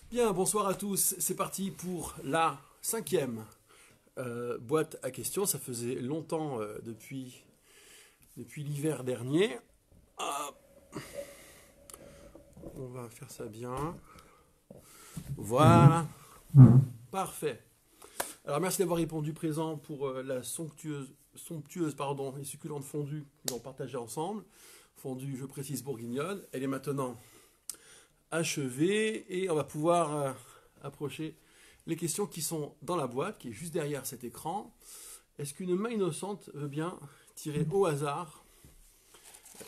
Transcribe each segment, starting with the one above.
Bien, bonsoir à tous. C'est parti pour la cinquième boîte à questions. Ça faisait longtemps depuis l'hiver dernier. Hop, on va faire ça bien. Voilà, parfait. Alors merci d'avoir répondu présent pour la somptueuse et succulente fondue que nous allons partager ensemble. Fondue, je précise, bourguignonne. Elle est maintenant achevée et on va pouvoir approcher les questions qui sont dans la boîte, qui est juste derrière cet écran. Est-ce qu'une main innocente veut bien tirer au hasard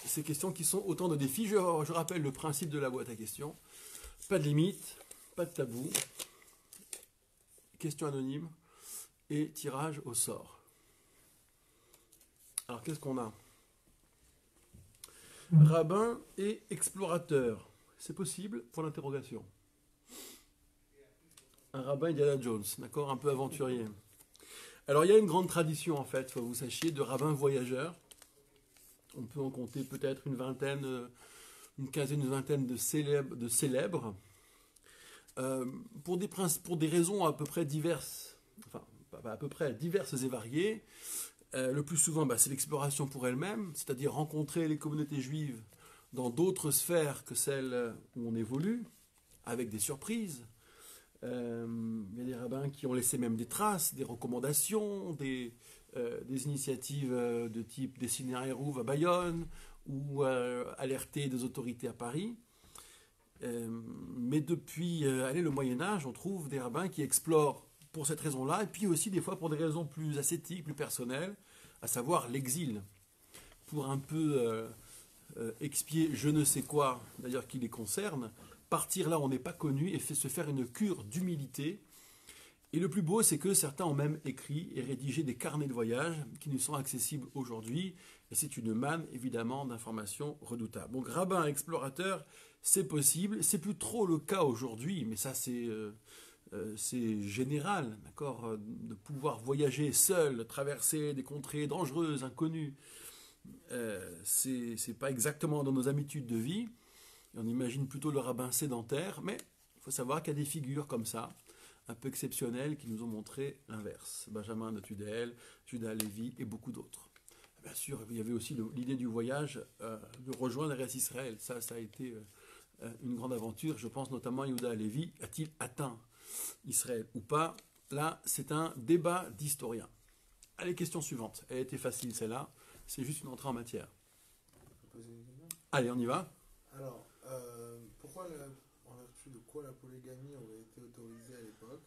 ces questions qui sont autant de défis? Je rappelle le principe de la boîte à questions. Pas de limite, pas de tabou, questions anonymes et tirage au sort. Alors qu'est-ce qu'on a? Rabbin et explorateur. C'est possible pour l'interrogation. Un rabbin Indiana Jones, d'accord, un peu aventurier. Alors il y a une grande tradition en fait, faut que vous sachiez, de rabbins voyageurs. On peut en compter peut-être une quinzaine, une vingtaine de célèbres. Pour des raisons à peu près diverses, enfin pas à peu près diverses et variées. Le plus souvent, c'est l'exploration pour elle-même, c'est-à-dire rencontrer les communautés juives dans d'autres sphères que celles où on évolue, avec des surprises. Il y a des rabbins qui ont laissé même des traces, des recommandations, des initiatives de type dessiner un hérouve à Bayonne ou alerter des autorités à Paris. Mais depuis le Moyen-Âge, on trouve des rabbins qui explorent pour cette raison-là, et puis aussi des fois pour des raisons plus ascétiques, plus personnelles, à savoir l'exil, pour un peu expier je ne sais quoi, d'ailleurs qui les concerne, partir là où on n'est pas connu et se faire une cure d'humilité. Et le plus beau, c'est que certains ont même écrit et rédigé des carnets de voyage qui nous sont accessibles aujourd'hui, et c'est une manne évidemment d'informations redoutables. Donc rabbin explorateur, c'est possible, c'est plus trop le cas aujourd'hui, mais ça c'est général, d'accord, de pouvoir voyager seul, traverser des contrées dangereuses, inconnues. C'est pas exactement dans nos habitudes de vie. On imagine plutôt le rabbin sédentaire, mais il faut savoir qu'il y a des figures comme ça, un peu exceptionnelles, qui nous ont montré l'inverse. Benjamin de Tudel, Judas Lévi et beaucoup d'autres. Bien sûr, il y avait aussi l'idée du voyage, de rejoindre Eretz Israël. Ça a été une grande aventure. Je pense notamment à Judas Lévi. A-t-il atteint Israël ou pas? Là, c'est un débat d'historiens. Allez, question suivante. Elle était facile, celle-là. C'est juste une entrée en matière. Allez, on y va. Alors, pourquoi, en vertu de quoi la polygamie aurait été autorisée à l'époque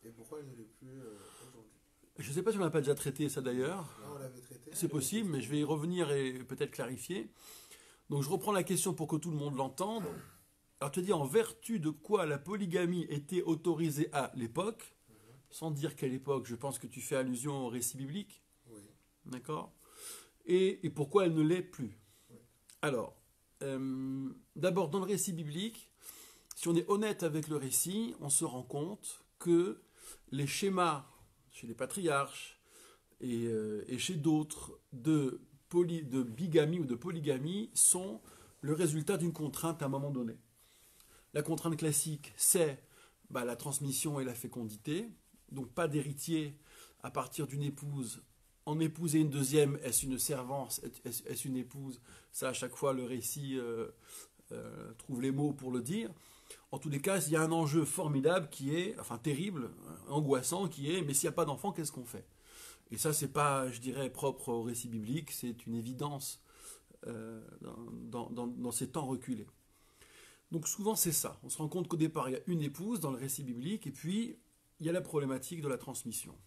et pourquoi elle ne l'est plus aujourd'hui? Je ne sais pas si on n'a pas déjà traité ça d'ailleurs. Ah, on l'avait traité. C'est possible, mais je vais y revenir et peut-être clarifier. Donc je reprends la question pour que tout le monde l'entende. Alors tu dis en vertu de quoi la polygamie était autorisée à l'époque, sans dire quelle époque, je pense que tu fais allusion au récit biblique. Oui. D'accord. Et pourquoi elle ne l'est plus. Oui. Alors, d'abord dans le récit biblique, si on est honnête avec le récit, on se rend compte que les schémas chez les patriarches et chez d'autres de bigamie ou de polygamie sont le résultat d'une contrainte à un moment donné. La contrainte classique, c'est la transmission et la fécondité, donc pas d'héritier à partir d'une épouse. En épouser une deuxième, est-ce une servante, est-ce une épouse? Ça, à chaque fois, le récit trouve les mots pour le dire. En tous les cas, il y a un enjeu formidable qui est, enfin terrible, angoissant, qui est, mais s'il n'y a pas d'enfant, qu'est-ce qu'on fait? Et ça, c'est pas, je dirais, propre au récit biblique, c'est une évidence dans ces temps reculés. Donc souvent, c'est ça. On se rend compte qu'au départ, il y a une épouse dans le récit biblique, et puis il y a la problématique de la transmission.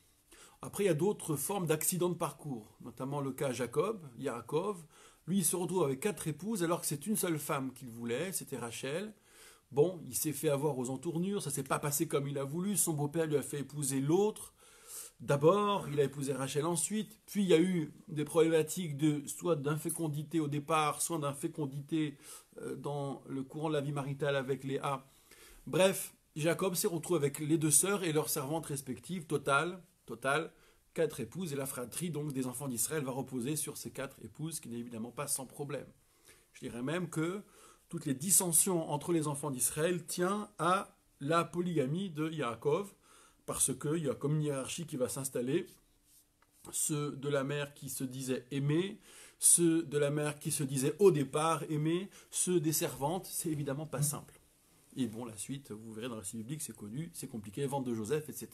Après, il y a d'autres formes d'accidents de parcours, notamment le cas Yaakov. Lui, il se retrouve avec 4 épouses, alors que c'est une seule femme qu'il voulait, c'était Rachel. Bon, il s'est fait avoir aux entournures, ça ne s'est pas passé comme il a voulu, son beau-père lui a fait épouser l'autre. D'abord, il a épousé Rachel ensuite, puis il y a eu des problématiques soit d'infécondité au départ, soit d'infécondité dans le courant de la vie maritale avec Léa. Bref, Jacob s'est retrouvé avec les 2 sœurs et leurs servantes respectives, total, 4 épouses, et la fratrie donc des enfants d'Israël va reposer sur ces 4 épouses, ce qui n'est évidemment pas sans problème. Je dirais même que toutes les dissensions entre les enfants d'Israël tiennent à la polygamie de Yaakov, parce qu'il y a comme une hiérarchie qui va s'installer, ceux de la mère qui se disaient aimés, ceux de la mère qui se disaient au départ aimés, ceux des servantes, c'est évidemment pas simple. Et bon, la suite, vous verrez dans le récit biblique, c'est connu, c'est compliqué, vente de Joseph, etc.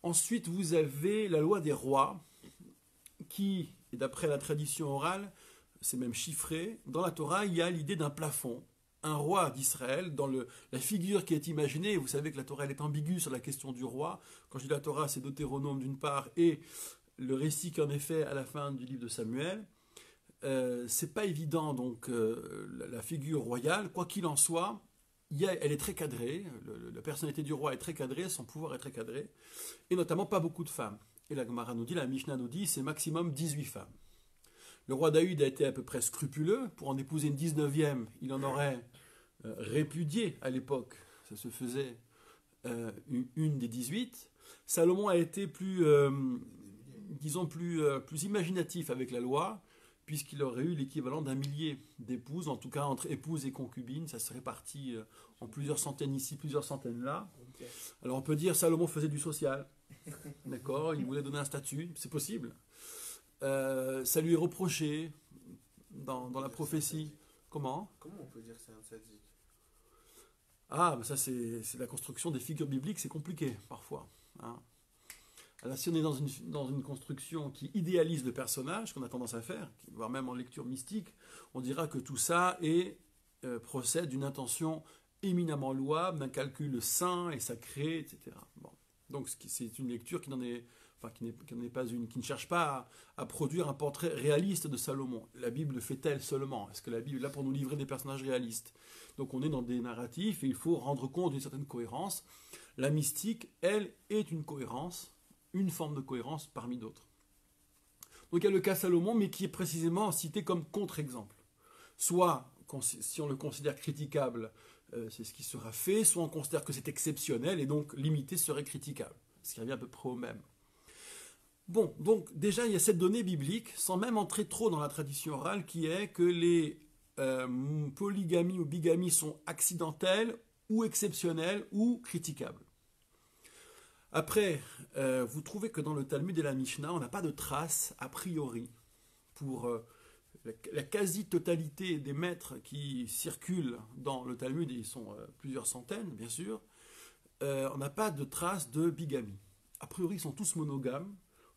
Ensuite, vous avez la loi des rois, qui, et d'après la tradition orale, c'est même chiffré, dans la Torah, il y a l'idée d'un plafond. Un roi d'Israël, dans la figure qui est imaginée, vous savez que la Torah elle est ambiguë sur la question du roi. Quand je dis la Torah, c'est Deutéronome d'une part, et le récit qu'en est fait à la fin du livre de Samuel. C'est pas évident, donc, la figure royale, quoi qu'il en soit, elle est très cadrée, la personnalité du roi est très cadrée, son pouvoir est très cadré, et notamment pas beaucoup de femmes. Et la Gemara nous dit, la Mishnah nous dit, c'est maximum 18 femmes. Le roi David a été à peu près scrupuleux. Pour en épouser une 19e, il en aurait répudié à l'époque. Ça se faisait une des 18. Salomon a été plus, disons, plus imaginatif avec la loi, puisqu'il aurait eu l'équivalent d'un millier d'épouses. En tout cas, entre épouses et concubines, ça se répartit en plusieurs centaines ici, plusieurs centaines là. Okay. Alors on peut dire Salomon faisait du social. D'accord, il voulait donner un statut. C'est possible. Ça lui est reproché dans la prophétie. Comment on peut dire que c'est un sadique? Ah, ben ça c'est la construction des figures bibliques, c'est compliqué parfois. Hein. Alors si on est dans une construction qui idéalise le personnage, qu'on a tendance à faire, voire même en lecture mystique, on dira que tout ça procède d'une intention éminemment louable, d'un calcul saint et sacré, etc. Bon. Donc c'est une lecture qui ne cherche pas à produire un portrait réaliste de Salomon. La Bible fait-elle seulement? Est-ce que la Bible est là pour nous livrer des personnages réalistes? Donc on est dans des narratifs et il faut rendre compte d'une certaine cohérence. La mystique, elle, est une cohérence, une forme de cohérence parmi d'autres. Donc il y a le cas Salomon, mais qui est précisément cité comme contre-exemple. Soit, si on le considère critiquable, c'est ce qui sera fait, soit on considère que c'est exceptionnel et donc limité serait critiquable. Ce qui revient à peu près au même. Bon, donc déjà il y a cette donnée biblique, sans même entrer trop dans la tradition orale, qui est que les polygamies ou bigamies sont accidentelles ou exceptionnelles ou critiquables. Après, vous trouvez que dans le Talmud et la Mishnah, on n'a pas de traces a priori pour la quasi-totalité des maîtres qui circulent dans le Talmud, et ils sont plusieurs centaines bien sûr, on n'a pas de traces de bigamie. A priori, ils sont tous monogames.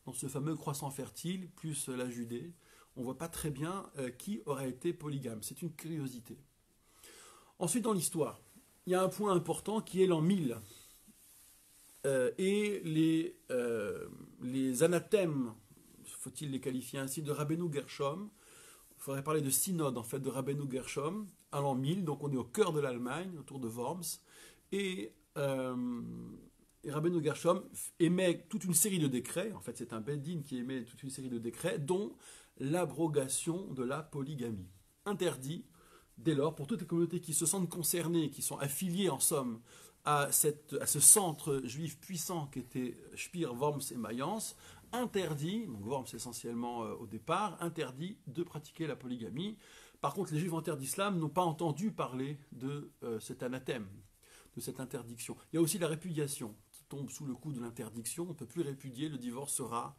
Dans ce fameux croissant fertile, plus la Judée, on ne voit pas très bien qui aurait été polygame. C'est une curiosité. Ensuite, dans l'histoire, il y a un point important qui est l'an 1000. Et les anathèmes, faut-il les qualifier ainsi, de Rabbeinu Gershom. Il faudrait parler de synode, en fait, de Rabbeinu Gershom, à l'an 1000. Donc on est au cœur de l'Allemagne, autour de Worms. Et Rabbeinu Gershom émet toute une série de décrets, en fait c'est un Beddin qui émet toute une série de décrets, dont l'abrogation de la polygamie. Interdit, dès lors, pour toutes les communautés qui se sentent concernées, qui sont affiliées en somme à ce centre juif puissant qui était Speer, Worms et Mayence, interdit, donc Worms essentiellement au départ, interdit de pratiquer la polygamie. Par contre, les juifs en terre d'islam n'ont pas entendu parler de cet anathème, de cette interdiction. Il y a aussi la répudiation qui tombe sous le coup de l'interdiction. On ne peut plus répudier, le divorce sera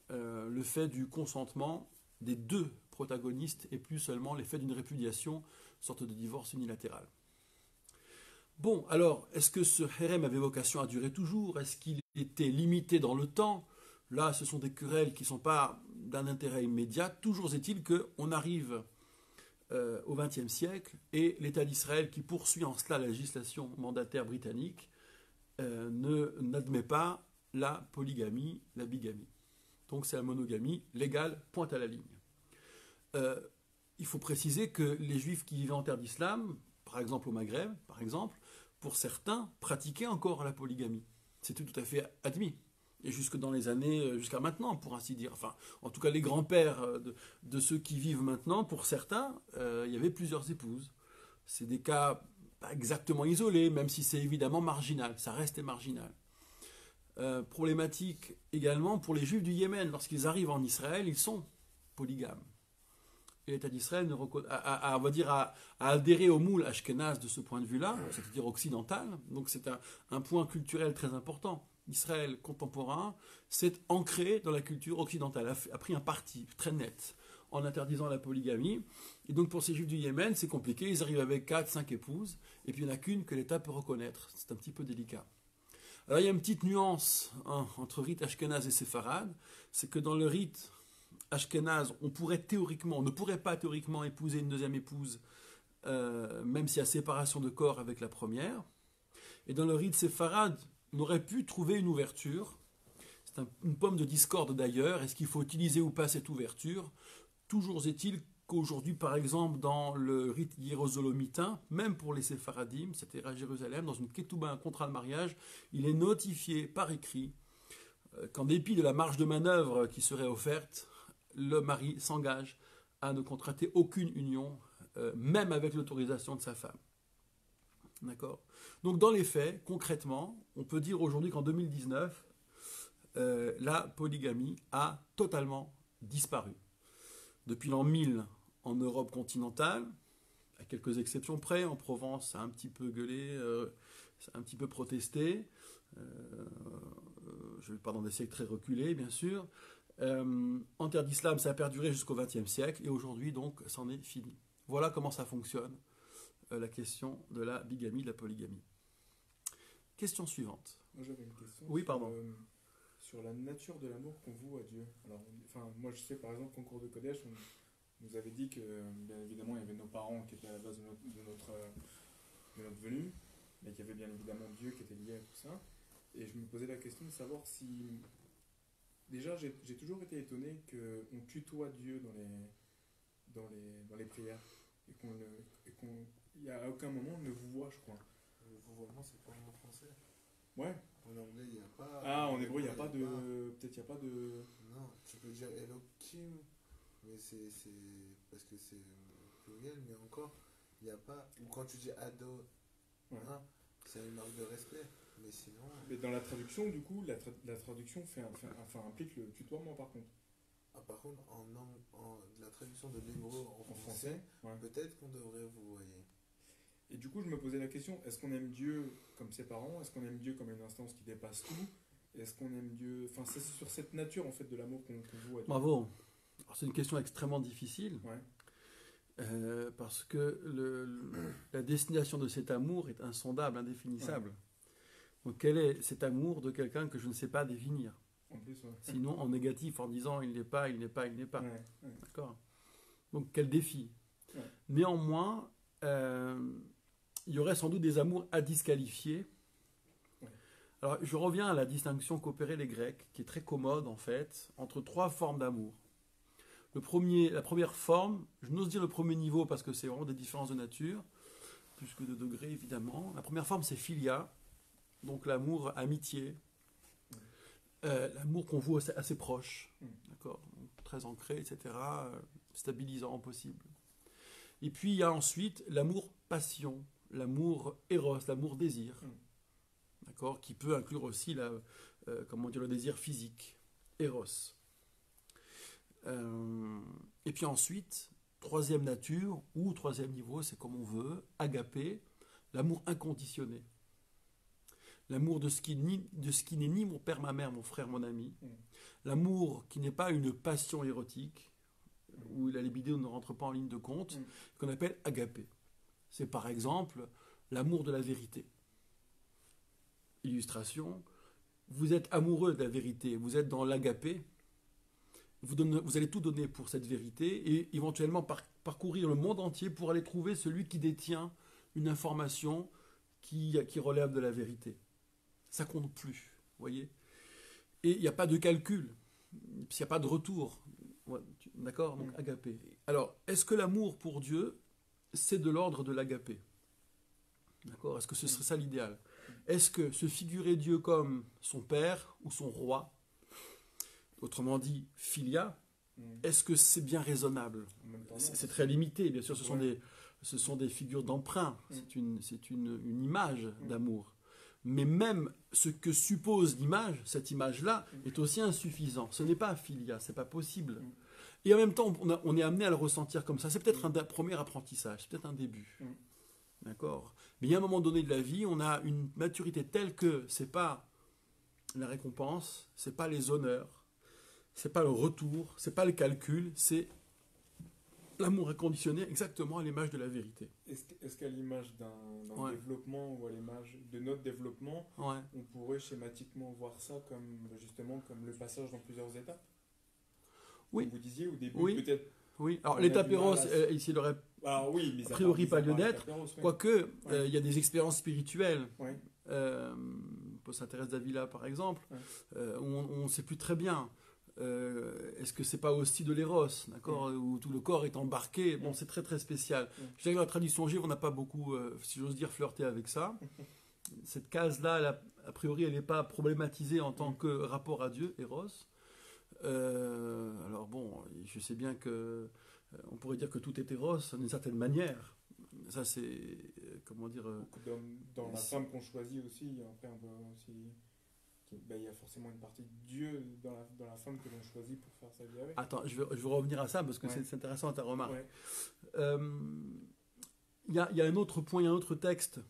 le fait du consentement des deux protagonistes et plus seulement l'effet d'une répudiation, sorte de divorce unilatéral. Bon, alors, est-ce que ce hérem avait vocation à durer toujours? Est-ce qu'il était limité dans le temps? Là, ce sont des querelles qui ne sont pas d'un intérêt immédiat. Toujours est-il qu'on arrive au XXe siècle et l'État d'Israël, qui poursuit en cela la législation mandataire britannique, n'admet pas la polygamie, la bigamie. Donc c'est la monogamie légale, pointe à la ligne. Il faut préciser que les juifs qui vivaient en terre d'islam, par exemple au Maghreb, par exemple, pour certains, pratiquaient encore la polygamie. C'était tout à fait admis. Et jusque dans les années, jusqu'à maintenant, pour ainsi dire. Enfin, en tout cas, les grands-pères de ceux qui vivent maintenant, pour certains, il y avait plusieurs épouses. C'est des cas pas exactement isolés, même si c'est évidemment marginal. Ça reste marginal. Problématique également pour les juifs du Yémen. Lorsqu'ils arrivent en Israël, ils sont polygames. Et l'État d'Israël on va dire, a adhéré au moule ashkénaze de ce point de vue-là, c'est-à-dire occidental. Donc c'est un point culturel très important. Israël contemporain s'est ancré dans la culture occidentale, a pris un parti très net en interdisant la polygamie. Et donc pour ces juifs du Yémen, c'est compliqué, ils arrivent avec 4, 5 épouses, et puis il n'y en a qu'une que l'État peut reconnaître. C'est un petit peu délicat. Alors il y a une petite nuance entre rite ashkénaze et séfarade, c'est que dans le rite ashkénaze, on ne pourrait pas théoriquement épouser une deuxième épouse, même s'il y a séparation de corps avec la première. Et dans le rite séfarade, on aurait pu trouver une ouverture. C'est une pomme de discorde d'ailleurs. Est-ce qu'il faut utiliser ou pas cette ouverture? Toujours est-il qu'aujourd'hui, par exemple, dans le rite hiérosolomitain, même pour les séfaradim, c'est-à-dire à Jérusalem, dans une ketouba, un contrat de mariage, il est notifié par écrit qu'en dépit de la marge de manœuvre qui serait offerte, le mari s'engage à ne contracter aucune union, même avec l'autorisation de sa femme. D'accord? Donc dans les faits, concrètement, on peut dire aujourd'hui qu'en 2019, la polygamie a totalement disparu. Depuis l'an 1000 en Europe continentale, à quelques exceptions près, en Provence, ça a un petit peu gueulé, ça a un petit peu protesté, je parle dans des siècles très reculés, bien sûr. En terre d'islam, ça a perduré jusqu'au XXe siècle, et aujourd'hui, donc, c'en est fini. Voilà comment ça fonctionne, la question de la bigamie, de la polygamie. Question suivante. Moi j'avais une question. Oui, pardon. Sur la nature de l'amour qu'on voue à Dieu. Alors, moi je sais par exemple qu'en cours de Kodesh, on nous avait dit que bien évidemment il y avait nos parents qui étaient à la base de notre venue, mais qu'il y avait bien évidemment Dieu qui était lié à tout ça. Et je me posais la question de savoir si... Déjà j'ai toujours été étonné qu'on tutoie Dieu dans les prières et qu'il n'y a à aucun moment on ne vous voit, je crois. Le vouvoiement, c'est pas en français. Ouais. En anglais, il n'y a pas. Ah, en hébreu, il n'y a pas de. Peut-être il n'y a pas de. Non, tu peux dire Elohim, mais c'est. Parce que c'est pluriel, mais encore, il n'y a pas. Ou quand tu dis Ado, Ouais. hein, c'est une marque de respect. Mais sinon. Mais dans la traduction, du coup, la traduction implique le tutoiement par contre. Ah, par contre, la traduction de l'hébreu en français, ouais. peut-être qu'on devrait vous voyer. Et du coup, je me posais la question, est-ce qu'on aime Dieu comme ses parents? Est-ce qu'on aime Dieu comme une instance qui dépasse tout? Est-ce qu'on aime Dieu... Enfin, c'est sur cette nature, en fait, de l'amour qu'on voue à Dieu. Bravo. Alors, c'est une question extrêmement difficile, Ouais. parce que la destination de cet amour est insondable, indéfinissable. Ouais. Donc quel est cet amour de quelqu'un que je ne sais pas définir? En plus, ouais. Sinon en négatif, en disant il n'est pas, il n'est pas, il n'est pas. Ouais. D'accord. Donc quel défi. Ouais. Néanmoins, il y aurait sans doute des amours à disqualifier. Ouais. Alors je reviens à la distinction qu'opéraient les Grecs, qui est très commode en fait, entre trois formes d'amour. La première forme, je n'ose dire le premier niveau parce que c'est vraiment des différences de nature, plus que de degrés évidemment. La première forme c'est philia, donc l'amour amitié, l'amour qu'on voue à ses proches, d'accord, donc, très ancré, etc., stabilisant possible. Et puis il y a ensuite l'amour passion, l'amour éros, l'amour désir, d'accord, qui peut inclure aussi le désir physique, éros. Et puis ensuite, troisième nature, ou troisième niveau, c'est comme on veut, agapé, l'amour inconditionné. L'amour de ce qui n'est ni mon père, ma mère, mon frère, mon ami. L'amour qui n'est pas une passion érotique, où la libido ne rentre pas en ligne de compte, qu'on appelle agapé. C'est par exemple l'amour de la vérité. Illustration, vous êtes amoureux de la vérité, vous êtes dans l'agapé, vous allez tout donner pour cette vérité et éventuellement parcourir le monde entier pour aller trouver celui qui détient une information qui relève de la vérité. Ça compte plus, vous voyez. Et il n'y a pas de calcul, il n'y a pas de retour. D'accord? Donc agapé. Alors, est-ce que l'amour pour Dieu, c'est de l'ordre de l'agapé? D'accord? Est-ce que ce serait ça l'idéal? Est-ce que se figurer Dieu comme son père ou son roi, autrement dit philia, est-ce que c'est bien raisonnable? C'est très limité, bien sûr, ce sont des figures d'emprunt, c'est une image d'amour. Mais même ce que suppose l'image, cette image-là, est aussi insuffisant. Ce n'est pas philia, ce n'est pas possible. Et en même temps, on est amené à le ressentir comme ça. C'est peut-être un premier apprentissage, c'est peut-être un début. D'accord. Mais il y a un moment donné de la vie, on a une maturité telle que c'est pas la récompense, c'est pas les honneurs, c'est pas le retour, c'est pas le calcul, c'est l'amour inconditionnel exactement à l'image de la vérité. Est-ce qu'à l'image d'un Ouais. développement ou à l'image de notre développement, Ouais. on pourrait schématiquement voir ça comme justement comme le passage dans plusieurs étapes? Oui. Comme vous disiez au début, Oui. peut-être. Oui. Alors On a l'étape du mal Eros, à ici, il aurait Alors oui, mais a priori pas lieu d'être, quoique Ouais. il y a des expériences spirituelles. Ouais. Pour Sainte Thérèse d'Avila par exemple, Ouais. où on ne sait plus très bien. Est-ce que c'est pas aussi de l'éros, d'accord, où tout le corps est embarqué. Bon, c'est très très spécial. Je dirais que dans la tradition juive, on n'a pas beaucoup, si j'ose dire, flirté avec ça. Cette case-là, a priori, elle n'est pas problématisée en tant que rapport à Dieu, éros. Alors bon, je sais bien que on pourrait dire que tout est éros d'une certaine manière. Ça, c'est comment dire. Beaucoup d'hommes dans la femme qu'on choisit aussi. Après, on peut aussi. Il y a forcément une partie de Dieu dans la femme que l'on choisit pour faire sa vie avec. Attends, je vais revenir à ça parce que Ouais. c'est intéressant ta remarque. Ouais. Il y a un autre point, il y a un autre texte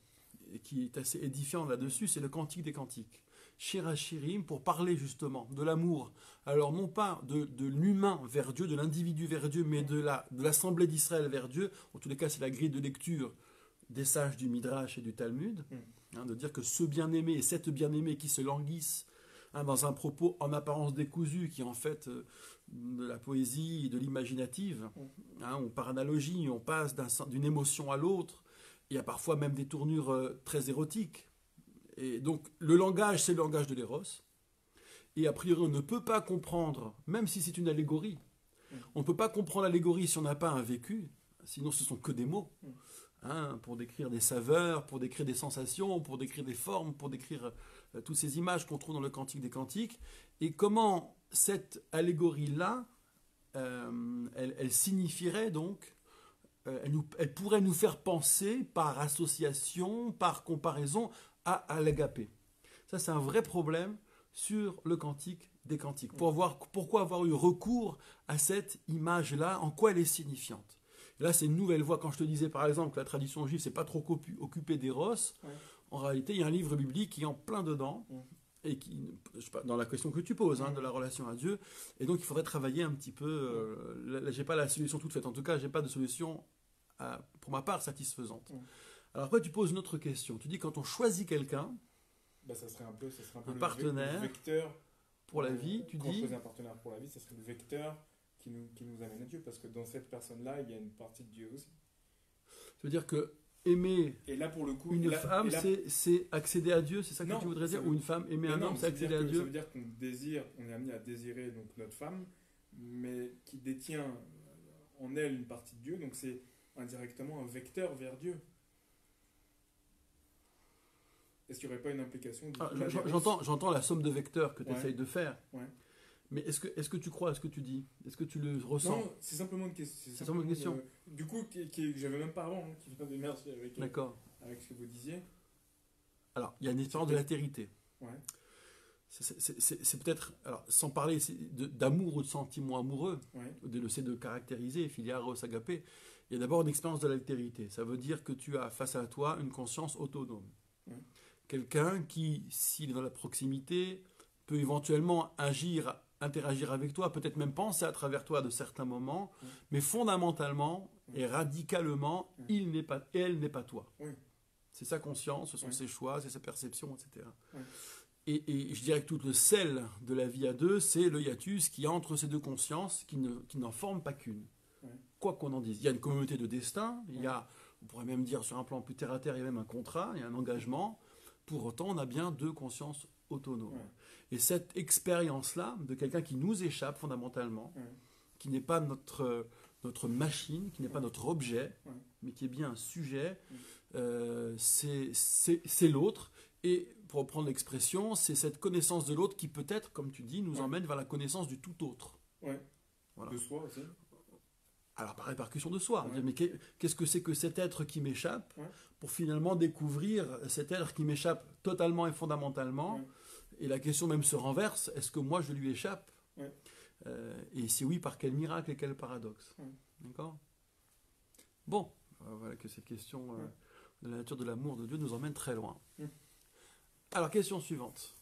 qui est assez édifiant là-dessus, c'est le Cantique des Cantiques. Shir HaShirim, pour parler justement de l'amour. Alors non pas de l'humain vers Dieu, de l'individu vers Dieu, mais de l'assemblée d'Israël vers Dieu. En tous les cas, c'est la grille de lecture des sages du Midrash et du Talmud. De dire que ce bien-aimé et cette bien-aimée qui se languissent dans un propos en apparence décousu, qui est en fait de la poésie et de l'imaginative. On par analogie, on passe d'une émotion à l'autre. Il y a parfois même des tournures très érotiques. Et donc, le langage, c'est le langage de l'éros. Et a priori, on ne peut pas comprendre, même si c'est une allégorie, on ne peut pas comprendre l'allégorie si on n'a pas un vécu, sinon ce sont que des mots. Pour décrire des saveurs, pour décrire des sensations, pour décrire des formes, pour décrire toutes ces images qu'on trouve dans le Cantique des Cantiques. Et comment cette allégorie-là, elle signifierait donc, elle pourrait nous faire penser par association, par comparaison, à l'agapé. Ça, c'est un vrai problème sur le Cantique des Cantiques. Pourquoi avoir eu recours à cette image-là, en quoi elle est signifiante. Et là, c'est une nouvelle voie. Quand je te disais, par exemple, que la tradition juive, c'est pas trop occupée d'Eros, en réalité, il y a un livre biblique qui est en plein dedans, et qui, je sais pas, dans la question que tu poses, de la relation à Dieu. Et donc, il faudrait travailler un petit peu. Là, j'ai pas la solution toute faite. En tout cas, j'ai pas de solution, pour ma part, satisfaisante. Alors après, tu poses une autre question. Tu dis, quand on choisit quelqu'un, ça serait un peu un partenaire le vecteur pour la vie, tu quand on dis... choisit un partenaire pour la vie, ça serait le vecteur qui nous amène à Dieu, parce que dans cette personne-là, il y a une partie de Dieu aussi. Ça veut dire que aimer et là, pour le coup, une femme, c'est accéder à Dieu, c'est ça que tu voudrais dire? Ou une femme aimer un homme, c'est accéder à Dieu? Ça veut dire on est amené à désirer donc, notre femme, mais qui détient en elle une partie de Dieu, donc c'est indirectement un vecteur vers Dieu. Est-ce qu'il n'y aurait pas une implication J'entends la somme de vecteurs que tu essayes de faire. Ouais. Mais est-ce que tu crois à ce que tu dis? Est-ce que tu le ressens? Non, c'est simplement une question. C'est simplement une question. Du coup, que j'avais même pas avant, qui vient de merci avec ce que vous disiez. Alors, il y a une histoire de latérité. Ouais. C'est peut-être, alors, sans parler d'amour ou de sentiment amoureux, de l'essayer de caractériser, filiaros agapé, il y a d'abord une expérience de l'altérité. Ça veut dire que tu as face à toi une conscience autonome. Quelqu'un qui, s'il est dans la proximité, peut éventuellement interagir avec toi, peut-être même penser à travers toi de certains moments, mais fondamentalement et radicalement, il n'est pas, elle n'est pas toi. C'est sa conscience, ce sont ses choix, c'est sa perception, etc. Et je dirais que tout le sel de la vie à deux, c'est le hiatus qui a entre ces deux consciences, qui n'en forment pas qu'une. Quoi qu'on en dise. Il y a une communauté de destin, il y a, on pourrait même dire sur un plan plus terre à terre, il y a même un contrat, il y a un engagement. Pour autant, on a bien deux consciences autonomes. Et cette expérience-là, de quelqu'un qui nous échappe fondamentalement, qui n'est pas notre machine, qui n'est pas notre objet, mais qui est bien un sujet, c'est l'autre. Et pour reprendre l'expression, c'est cette connaissance de l'autre qui peut-être, comme tu dis, nous emmène vers la connaissance du tout autre. Voilà. De soi aussi. Alors, par répercussion de soi. Mais qu'est-ce que c'est que cet être qui m'échappe pour finalement découvrir cet être qui m'échappe totalement et fondamentalement. Et la question même se renverse, est-ce que moi je lui échappe Et si oui, par quel miracle et quel paradoxe? D'accord? Bon, voilà que cette question de la nature de l'amour de Dieu nous emmène très loin. Alors, question suivante.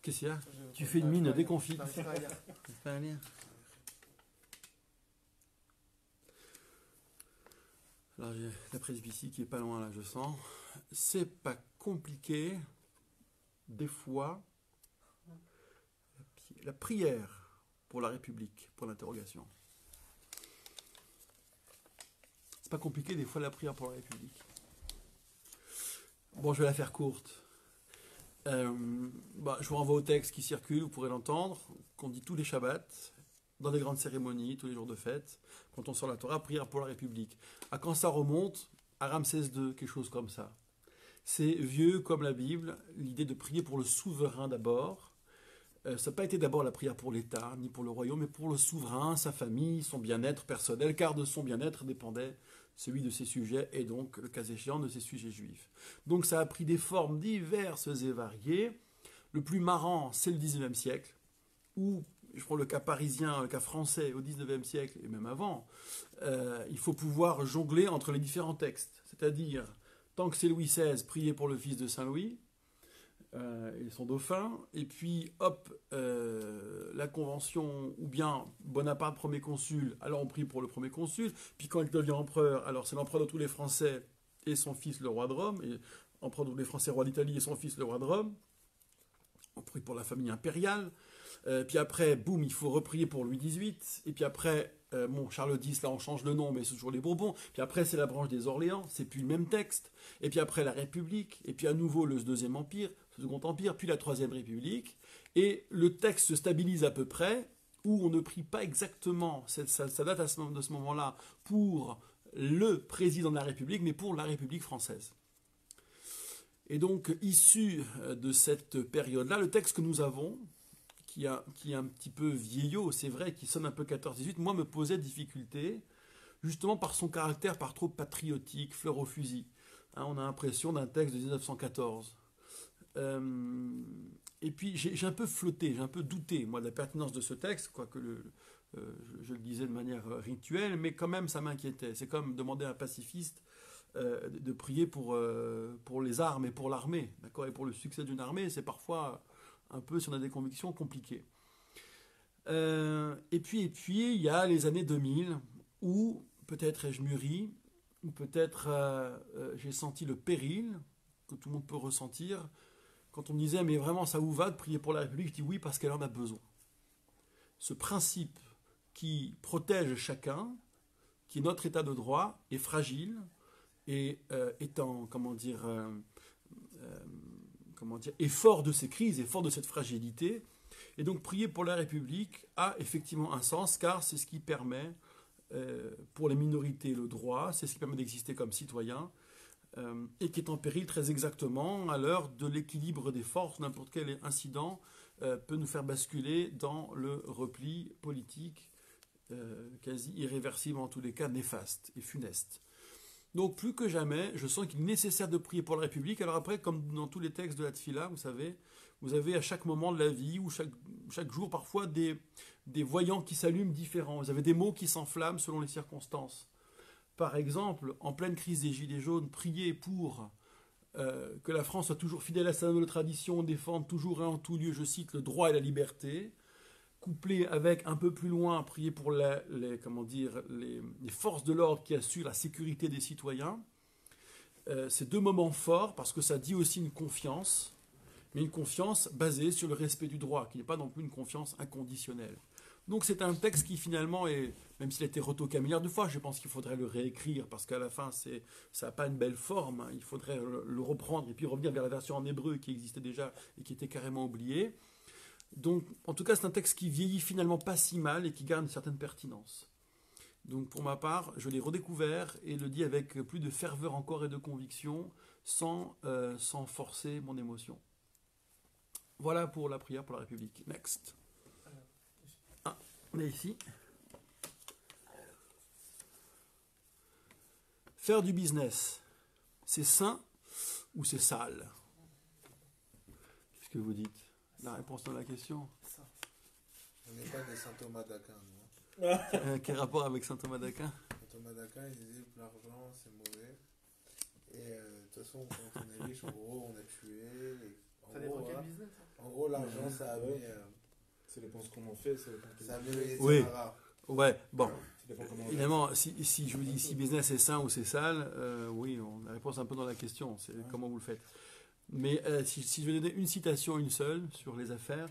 Qu'est-ce qu'il y a? Tu fais une mine déconfite. Pas à lire. Alors j'ai la presbytie qui est pas loin là, je sens. C'est pas compliqué, des fois, la prière pour la République, pour l'interrogation. C'est pas compliqué, des fois, la prière pour la République. Bon, je vais la faire courte. Je vous renvoie au texte qui circule, vous pourrez l'entendre, qu'on dit tous les Shabbats, dans les grandes cérémonies, tous les jours de fête, quand on sort la Torah, prière pour la République. À quand ça remonte? À Ramsès II, quelque chose comme ça. C'est vieux comme la Bible, l'idée de prier pour le souverain d'abord. Ça n'a pas été d'abord la prière pour l'État, ni pour le royaume, mais pour le souverain, sa famille, son bien-être personnel, car de son bien-être dépendait celui de ses sujets, et donc, le cas échéant, de ses sujets juifs. Donc ça a pris des formes diverses et variées. Le plus marrant, c'est le XIXe siècle, où, je prends le cas parisien, le cas français, au XIXe siècle, et même avant, il faut pouvoir jongler entre les différents textes. C'est-à-dire, tant que c'est Louis XVI, prier pour le fils de Saint-Louis, et son dauphin, et puis hop, la Convention, ou bien Bonaparte, premier consul, alors on prie pour le premier consul, puis quand il devient empereur, alors c'est l'empereur de tous les Français et son fils le roi de Rome, et empereur de tous les Français, roi d'Italie et son fils le roi de Rome, on prie pour la famille impériale, puis après, boum, il faut reprier pour Louis XVIII, et puis après, Charles X, là on change le nom, mais c'est toujours les Bourbons, puis après c'est la branche des Orléans, c'est plus le même texte, et puis après la République, et puis à nouveau le Deuxième Empire, le Second Empire, puis la Troisième République, et le texte se stabilise à peu près, où on ne prie pas exactement, ça date de ce moment-là, pour le président de la République, mais pour la République française. Et donc, issu de cette période-là, le texte que nous avons, qui est un petit peu vieillot, c'est vrai, qui sonne un peu 14-18, moi me posait difficulté, justement par son caractère par trop patriotique, fleur au fusil. On a l'impression d'un texte de 1914. Et puis j'ai un peu flotté, j'ai un peu douté, moi, de la pertinence de ce texte, quoique je le disais de manière rituelle, mais quand même ça m'inquiétait. C'est comme demander à un pacifiste de prier pour les armes et pour l'armée, d'accord, et pour le succès d'une armée, c'est parfois un peu, si on a des convictions, compliqué. Et puis il y a les années 2000 où peut-être ai-je mûri, ou peut-être j'ai senti le péril que tout le monde peut ressentir. Quand on me disait, mais vraiment, ça vous va de prier pour la République? Je dis oui, parce qu'elle en a besoin. Ce principe qui protège chacun, qui est notre état de droit, est fragile, et étant, est fort de ces crises, est fort de cette fragilité. Et donc, prier pour la République a effectivement un sens, car c'est ce qui permet, pour les minorités, le droit, c'est ce qui permet d'exister comme citoyen, et qui est en péril très exactement à l'heure de l'équilibre des forces. N'importe quel incident peut nous faire basculer dans le repli politique quasi irréversible, en tous les cas néfaste et funeste. Donc plus que jamais, je sens qu'il est nécessaire de prier pour la République. Alors après, comme dans tous les textes de la Tfila, vous savez, vous avez à chaque moment de la vie, ou chaque jour parfois, des voyants qui s'allument différents. Vous avez des mots qui s'enflamment selon les circonstances. Par exemple, en pleine crise des Gilets jaunes, prier pour que la France soit toujours fidèle à sa noble tradition, défendre toujours et en tout lieu, je cite, le droit et la liberté, couplé avec un peu plus loin, prier pour les forces de l'ordre qui assurent la sécurité des citoyens. C'est deux moments forts parce que ça dit aussi une confiance, mais une confiance basée sur le respect du droit, qui n'est pas non plus une confiance inconditionnelle. Donc c'est un texte qui finalement est, même s'il a été retoqué un milliard de fois, je pense qu'il faudrait le réécrire parce qu'à la fin ça n'a pas une belle forme, il faudrait le reprendre et puis revenir vers la version en hébreu qui existait déjà et qui était carrément oubliée. Donc en tout cas c'est un texte qui vieillit finalement pas si mal et qui garde une certaine pertinence. Donc pour ma part, je l'ai redécouvert et le dis avec plus de ferveur encore et de conviction, sans forcer mon émotion. Voilà pour la prière pour la République. Next. Ah. On est ici. Faire du business, c'est sain ou c'est sale? Qu'est-ce que vous dites? La réponse dans la question. On n'est pas des Saint Thomas d'Aquin, non? Quel rapport avec saint Thomas d'Aquin? Saint Thomas d'Aquin, il disait que l'argent, c'est mauvais. Et de toute façon, quand on est riche, en gros, on a tué. Ça dépend quel business. En gros, l'argent, ça a mis... Ça dépend ce qu'on en fait, ça dépend ça a mis les Oui. terrains rares. Ouais, bon. Ça dépend comment on Évidemment, si je vous dis si business est sain ou c'est sale, oui, on a la réponse un peu dans la question, c'est comment vous le faites. Mais si je vais donner une citation, une seule, sur les affaires,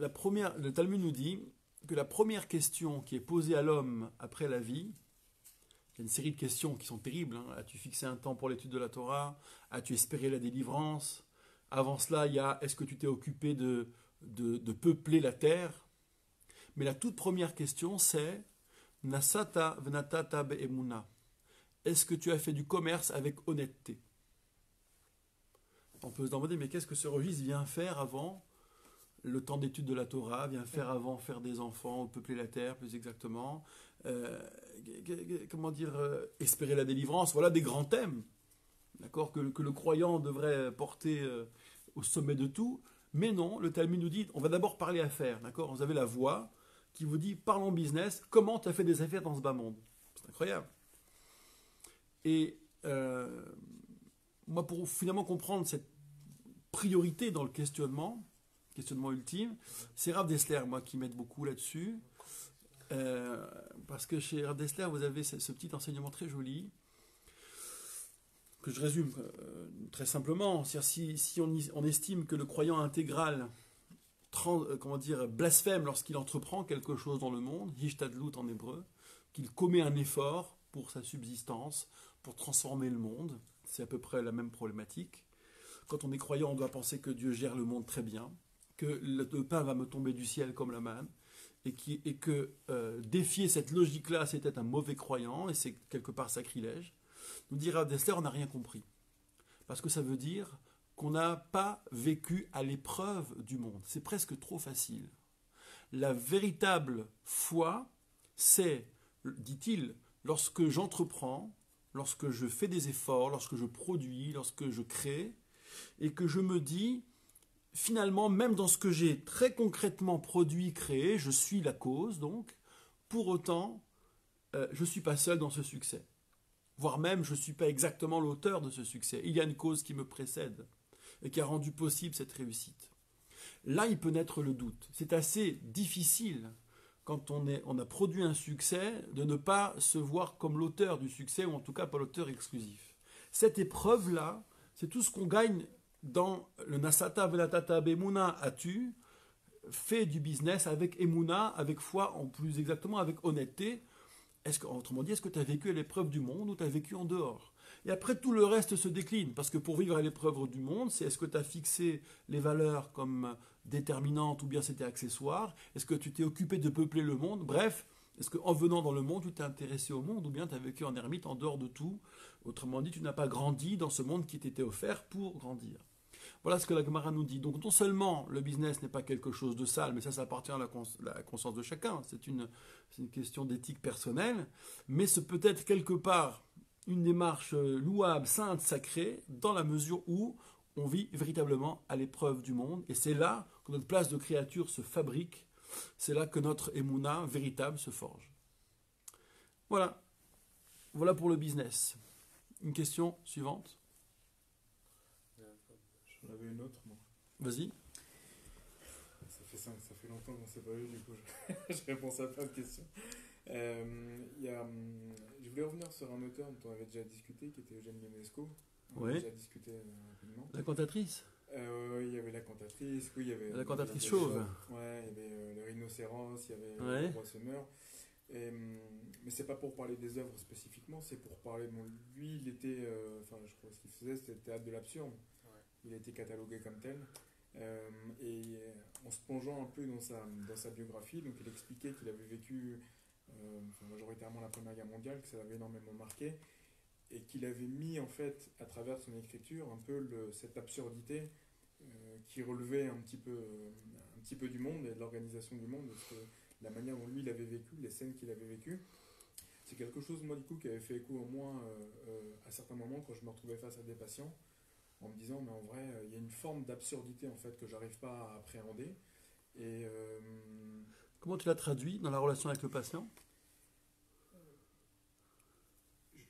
le Talmud nous dit que la première question qui est posée à l'homme après la vie, il y a une série de questions qui sont terribles. Hein. As-tu fixé un temps pour l'étude de la Torah? As-tu espéré la délivrance? Avant cela, il y a est-ce que tu t'es occupé de peupler la terre? Mais la toute première question, c'est Nasata v'natata be'emuna. Est-ce que tu as fait du commerce avec honnêteté? On peut se demander, mais qu'est-ce que ce registre vient faire avant le temps d'étude de la Torah, vient faire avant faire des enfants, ou peupler la terre, plus exactement, espérer la délivrance, voilà des grands thèmes, d'accord, que le croyant devrait porter au sommet de tout. Mais non, le Talmud nous dit, on va d'abord parler affaires, d'accord? Vous avez la voix qui vous dit, parlons business, comment tu as fait des affaires dans ce bas monde? C'est incroyable. Et moi, pour finalement comprendre cette priorité dans le questionnement ultime, c'est Rav Dessler, moi, qui m'aide beaucoup là-dessus. Parce que chez Rav Dessler, vous avez ce petit enseignement très joli, que je résume très simplement. C'est-à-dire, si on estime que le croyant intégral blasphème lorsqu'il entreprend quelque chose dans le monde, hishtadlut en hébreu, qu'il commet un effort pour sa subsistance, pour transformer le monde, c'est à peu près la même problématique. Quand on est croyant, on doit penser que Dieu gère le monde très bien, que le pain va me tomber du ciel comme la manne, et que défier cette logique-là, c'était un mauvais croyant, et c'est quelque part sacrilège. Nous dit Rav Dessler, on n'a rien compris. Parce que ça veut dire qu'on n'a pas vécu à l'épreuve du monde. C'est presque trop facile. La véritable foi, c'est, dit-il, lorsque j'entreprends, lorsque je fais des efforts, lorsque je produis, lorsque je crée, et que je me dis, finalement, même dans ce que j'ai très concrètement produit, créé, je suis la cause, donc, pour autant, je ne suis pas seul dans ce succès. Voire même, je ne suis pas exactement l'auteur de ce succès. Il y a une cause qui me précède et qui a rendu possible cette réussite. Là, il peut naître le doute. C'est assez difficile, quand on a produit un succès, de ne pas se voir comme l'auteur du succès, ou en tout cas pas l'auteur exclusif. Cette épreuve-là, c'est tout ce qu'on gagne dans le Nasata Velatata Bemuna. As-tu fait du business avec Emuna, avec foi, en plus exactement avec honnêteté? Autrement dit, est-ce que tu as vécu à l'épreuve du monde ou tu as vécu en dehors? Et après, tout le reste se décline, parce que pour vivre à l'épreuve du monde, c'est est-ce que tu as fixé les valeurs comme déterminantes ou bien c'était accessoire? Est-ce que tu t'es occupé de peupler le monde? Bref, est-ce qu'en venant dans le monde, tu t'es intéressé au monde ou bien tu as vécu en ermite en dehors de tout? Autrement dit, tu n'as pas grandi dans ce monde qui t'était offert pour grandir. Voilà ce que la Gemara nous dit. Donc non seulement le business n'est pas quelque chose de sale, mais ça appartient à la conscience de chacun. C'est une question d'éthique personnelle, mais c'est peut-être quelque part une démarche louable, sainte, sacrée, dans la mesure où on vit véritablement à l'épreuve du monde. Et c'est là que notre place de créature se fabrique. C'est là que notre émouna véritable se forge. Voilà. Voilà pour le business. Une question suivante. J'en avais une autre, moi. Vas-y. Ça fait longtemps qu'on ne s'est pas eu, du coup, je réponds à plein de questions. Je voulais revenir sur un auteur dont on avait déjà discuté, qui était Eugène Ionesco. On avait déjà discuté rapidement. La cantatrice. Il y avait la cantatrice, oui, il y avait... La cantatrice chauve. Ouais, il y avait le rhinocéros, il y avait le roi semeur. Mais c'est pas pour parler des œuvres spécifiquement, c'est pour parler... Bon, lui, il était... je crois que ce qu'il faisait, c'était le théâtre de l'absurde. Il a été catalogué comme tel. Et en se plongeant un peu dans sa biographie, donc il expliquait qu'il avait vécu majoritairement la Première Guerre mondiale, que ça l'avait énormément marqué, et qu'il avait mis en fait à travers son écriture un peu cette absurdité qui relevait un petit peu du monde et de l'organisation du monde, parce que la manière dont lui il avait vécu, les scènes qu'il avait vécues. C'est quelque chose, moi, du coup, qui avait fait écho en moi à certains moments quand je me retrouvais face à des patients, en me disant, mais en vrai, il y a une forme d'absurdité, en fait, que j'arrive pas à appréhender. Et Comment tu l'as traduit dans la relation avec le patient?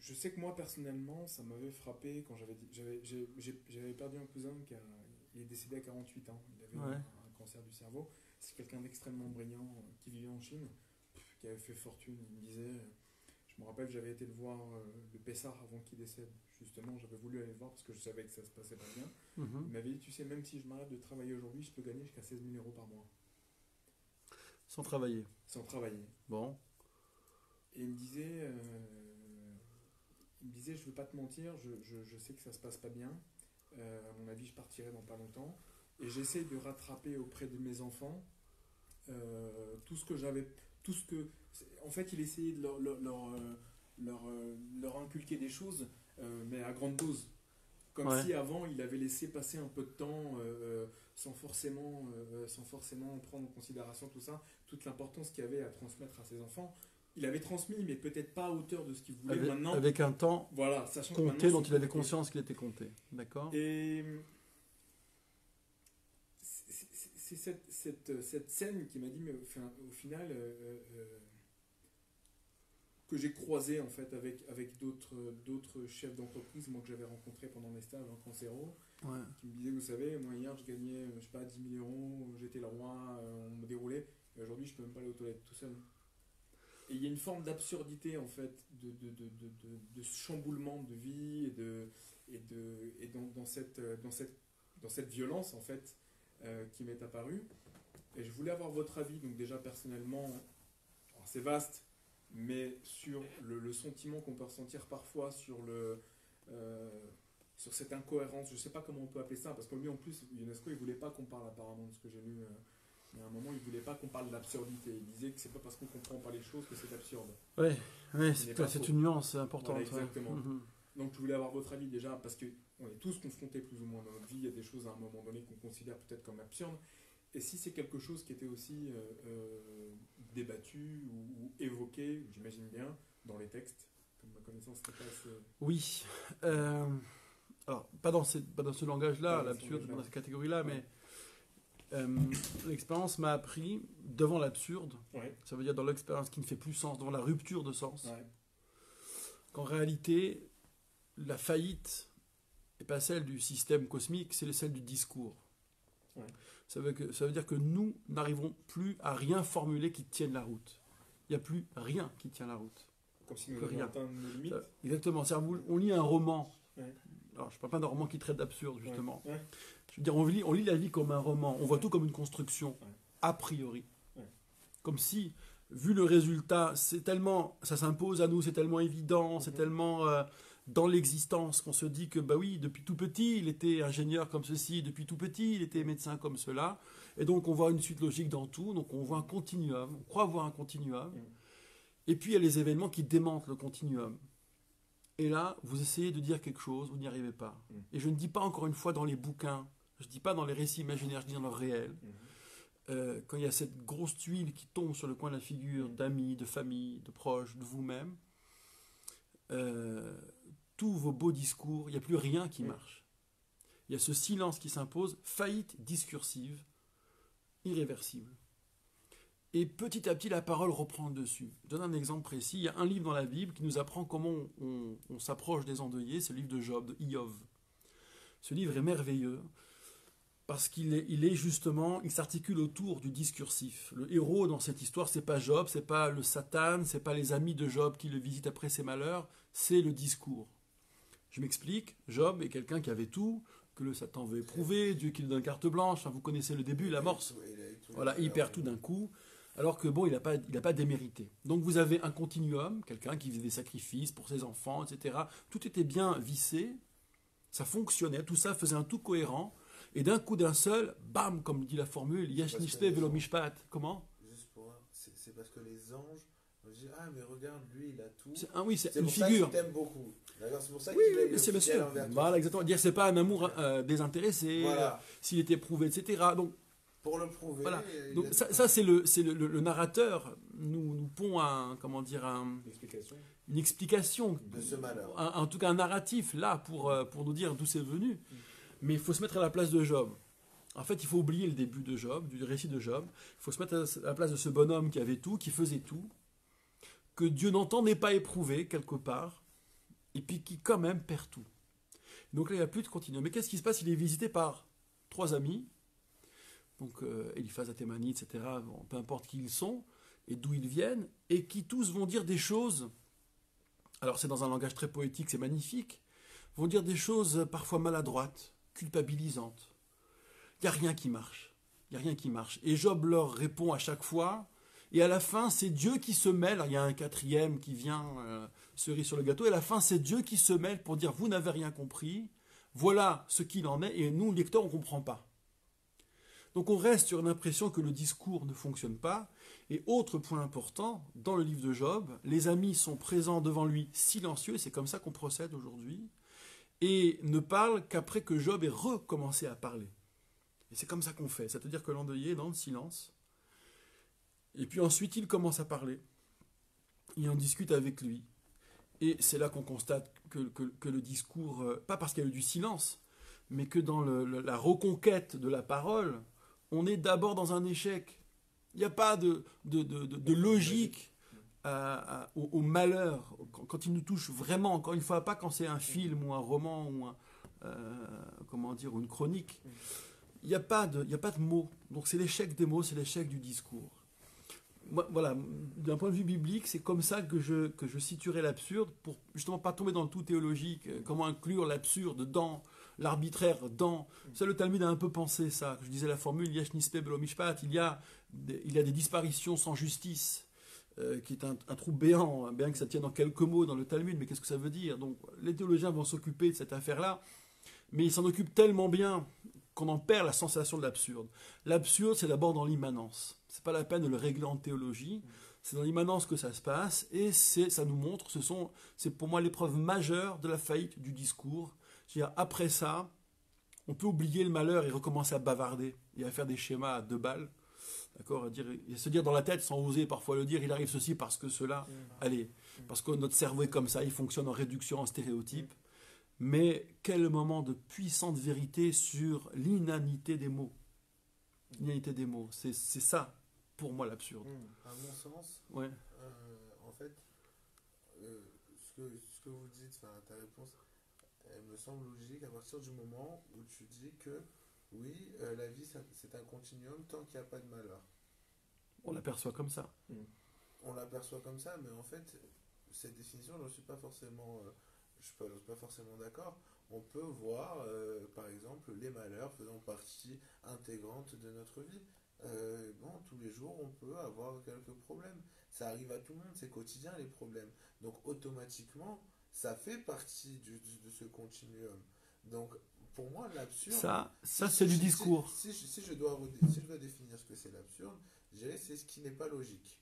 je sais que moi, personnellement, ça m'avait frappé quand j'avais perdu un cousin il est décédé à 48 ans. Il avait Ouais. un cancer du cerveau. C'est quelqu'un d'extrêmement brillant qui vivait en Chine, qui avait fait fortune. Il me disait, je me rappelle, j'avais été le voir le Pessard avant qu'il décède. Justement, j'avais voulu aller le voir parce que je savais que ça se passait pas bien. Mhm. Il m'avait dit, tu sais, même si je m'arrête de travailler aujourd'hui, je peux gagner jusqu'à 16 000 euros par mois, Sans travailler. sans travailler. Bon. Et il me disait, je veux pas te mentir, je sais que ça se passe pas bien. À mon avis, je partirai dans pas longtemps. Et j'essaie de rattraper auprès de mes enfants tout ce que j'avais, tout ce que, en fait, il essayait de leur inculquer des choses, mais à grande dose. Comme Ouais. si avant, il avait laissé passer un peu de temps sans forcément prendre en considération tout ça, toute l'importance qu'il y avait à transmettre à ses enfants. Il avait transmis, mais peut-être pas à hauteur de ce qu'il voulait maintenant. Avec un temps Voilà, sachant que compté maintenant, dont c'est il avait compliqué. conscience qu'il était compté. D'accord? Et c'est cette scène qui m'a dit, mais enfin, au final, que j'ai croisé en fait avec d'autres chefs d'entreprise, moi que j'avais rencontrés pendant mes stages en cancéro, Ouais. qui me disaient, vous savez, moi hier je gagnais, je sais pas, 10 000 euros, j'étais le roi, on me déroulait, et aujourd'hui je peux même pas aller aux toilettes tout seul. Et il y a une forme d'absurdité en fait, de ce chamboulement de vie et dans cette violence en fait qui m'est apparue. Et je voulais avoir votre avis, donc déjà personnellement, alors c'est vaste, mais sur le sentiment qu'on peut ressentir parfois sur cette incohérence, je ne sais pas comment on peut appeler ça, parce que lui en plus, UNESCO, il ne voulait pas qu'on parle apparemment de ce que j'ai lu, mais à un moment, il ne voulait pas qu'on parle de l'absurdité, il disait que c'est pas parce qu'on ne comprend pas les choses que c'est absurde. Ouais, ouais, Ce n'est pas c'est faux. une nuance importante. Voilà, exactement. Ouais. Mhm. Donc je voulais avoir votre avis déjà, parce qu'on est tous confrontés plus ou moins dans notre vie, il y a des choses à un moment donné qu'on considère peut-être comme absurdes, et si c'est quelque chose qui était aussi débattu ou évoqué, j'imagine bien, dans les textes, comme ma connaissance n'est pas assez... Oui. Alors, pas dans ce langage-là, Pas dans ce l'absurde, langage-là. dans cette catégorie-là, Ouais. mais l'expérience m'a appris, devant l'absurde, Ouais, ça veut dire dans l'expérience qui ne fait plus sens, devant la rupture de sens, ouais, qu'en réalité, la faillite n'est pas celle du système cosmique, c'est celle du discours. Ouais. Ça veut dire que nous n'arrivons plus à rien formuler qui tienne la route. Il n'y a plus rien qui tient la route. comme si nous Que avions rien. atteint nos limites. Exactement. C'est-à-dire, on lit un roman. Ouais. Alors, je ne parle pas d'un roman qui traite d'absurde, justement. Ouais, ouais, Je veux dire, on lit la vie comme un roman. On voit tout comme une construction, Ouais. a priori. Ouais. Comme si, vu le résultat, ça s'impose à nous, c'est tellement évident, c'est Mhm. tellement dans l'existence qu'on se dit que, bah oui, depuis tout petit, il était ingénieur comme ceci, depuis tout petit, il était médecin comme cela. Et donc, on voit une suite logique dans tout. Donc, on voit un continuum. On croit voir un continuum. Mhm. Et puis, il y a les événements qui démentent le continuum. Et là, vous essayez de dire quelque chose, vous n'y arrivez pas. Mhm. Et je ne dis pas encore une fois dans les bouquins, je ne dis pas dans les récits imaginaires, je dis dans le réel. Quand il y a cette grosse tuile qui tombe sur le coin de la figure d'amis, de famille, de proches, de vous-même, tous vos beaux discours, il n'y a plus rien qui marche. Il y a ce silence qui s'impose, faillite discursive, irréversible. Et petit à petit, la parole reprend le dessus. Je donne un exemple précis. Il y a un livre dans la Bible qui nous apprend comment on s'approche des endeuillés. C'est le livre de Job, de Iov. Ce livre est merveilleux parce il s'articule autour du discursif. Le héros dans cette histoire, c'est pas Job, c'est pas le Satan, c'est pas les amis de Job qui le visitent après ses malheurs, c'est le discours. Je m'explique. Job est quelqu'un qui avait tout, que le Satan veut éprouver, Dieu qui lui donne carte blanche. Enfin, vous connaissez le début, l'amorce. Voilà, il perd tout d'un coup. Alors que bon, il n'a pas démérité. Donc vous avez un continuum, quelqu'un qui faisait des sacrifices pour ses enfants, etc. Tout était bien vissé, ça fonctionnait, tout ça faisait un tout cohérent. Et d'un coup d'un seul, bam, comme dit la formule, Yesh nishte velo mishpat. Comment? Juste pour voir, c'est parce que les anges vont dire, ah mais regarde, lui il a tout. Oui, c'est C'est une pour ça figure. qu'il t'aime beaucoup. D'accord, c'est pour ça Oui, qu'il oui, est mais c'est bien fidèle sûr. envers toi. Voilà, exactement. Dire c'est pas un amour désintéressé, Voilà. s'il était éprouvé, etc. Donc Pour le prouver. Voilà. il Donc a ça, dit- ça, c'est le narrateur nous pond comment dire, L'explication. une explication, De ce malheur. en tout cas un narratif là pour nous dire d'où c'est venu. Mais il faut se mettre à la place de Job. En fait, il faut oublier le début de Job, du récit de Job. Il faut se mettre à la place de ce bonhomme qui avait tout, qui faisait tout, que Dieu n'entendait pas éprouver quelque part, et puis qui quand même perd tout. Donc là, il n'y a plus de continuum. Mais qu'est-ce qui se passe? Il est visité par 3 amis, donc Eliphaz, Athémani, etc., bon, peu importe qui ils sont, et d'où ils viennent, et qui tous vont dire des choses, alors c'est dans un langage très poétique, c'est magnifique, vont dire des choses parfois maladroites, culpabilisantes. Il n'y a rien qui marche. Il n'y a rien qui marche. Et Job leur répond à chaque fois. Et à la fin, c'est Dieu qui se mêle. Alors, il y a un 4e qui vient, cerise sur le gâteau. Et à la fin, c'est Dieu qui se mêle pour dire, vous n'avez rien compris. Voilà ce qu'il en est. Et nous, lecteurs, on ne comprend pas. Donc, on reste sur l'impression que le discours ne fonctionne pas. Et autre point important, dans le livre de Job, les amis sont présents devant lui silencieux. C'est comme ça qu'on procède aujourd'hui. Et ne parlent qu'après que Job ait recommencé à parler. Et c'est comme ça qu'on fait. C'est-à-dire que l'endeuillé est dans le silence. Et puis ensuite, il commence à parler. Il en discute avec lui. Et c'est là qu'on constate que le discours, pas parce qu'il y a eu du silence, mais que dans la reconquête de la parole, on est d'abord dans un échec. Il n'y a pas de logique au malheur. Quand il nous touche vraiment, encore une fois, pas quand c'est un film ou un roman ou ou une chronique. Il n'y a pas de mots. Donc c'est l'échec des mots, c'est l'échec du discours. Moi, voilà, d'un point de vue biblique, c'est comme ça que je situerai l'absurde, pour justement pas tomber dans le tout théologique, comment inclure l'absurde dans l'arbitraire, dans... Ça, le Talmud a un peu pensé ça. Je disais la formule, Yesh nispe belo mishpat, il y a des disparitions sans justice, qui est un trou béant, hein, bien que ça tienne en quelques mots dans le Talmud, mais qu'est-ce que ça veut dire? Donc les théologiens vont s'occuper de cette affaire-là, mais ils s'en occupent tellement bien qu'on en perd la sensation de l'absurde. L'absurde, c'est d'abord dans l'immanence. C'est pas la peine de le régler en théologie. C'est dans l'immanence que ça se passe, et ça nous montre, c'est pour moi l'épreuve majeure de la faillite du discours. C'est-à-dire, après ça, on peut oublier le malheur et recommencer à bavarder et à faire des schémas à 2 balles, d'accord, et se dire dans la tête, sans oser parfois le dire, il arrive ceci parce que cela, allez, parce que notre cerveau est comme ça, il fonctionne en réduction, en stéréotype. Mais quel moment de puissante vérité sur l'inanité des mots. L'inanité des mots, c'est ça, pour moi, l'absurde. À mon sens, Ouais. en fait, ce que vous dites, enfin, ta réponse, elle me semble logique à partir du moment où tu dis que, oui, la vie, c'est un continuum tant qu'il n'y a pas de malheur. On l'aperçoit comme ça. On l'aperçoit comme ça, mais en fait, cette définition, je ne suis pas forcément... je suis pas forcément d'accord. On peut voir, par exemple, les malheurs faisant partie intégrante de notre vie. Tous les jours, on peut avoir quelques problèmes. Ça arrive à tout le monde, c'est quotidien les problèmes. Donc, automatiquement, ça fait partie de ce continuum. Donc, pour moi, l'absurde... Ça c'est du discours. Si je dois définir ce que c'est l'absurde, je dirais que c'est ce qui n'est pas logique.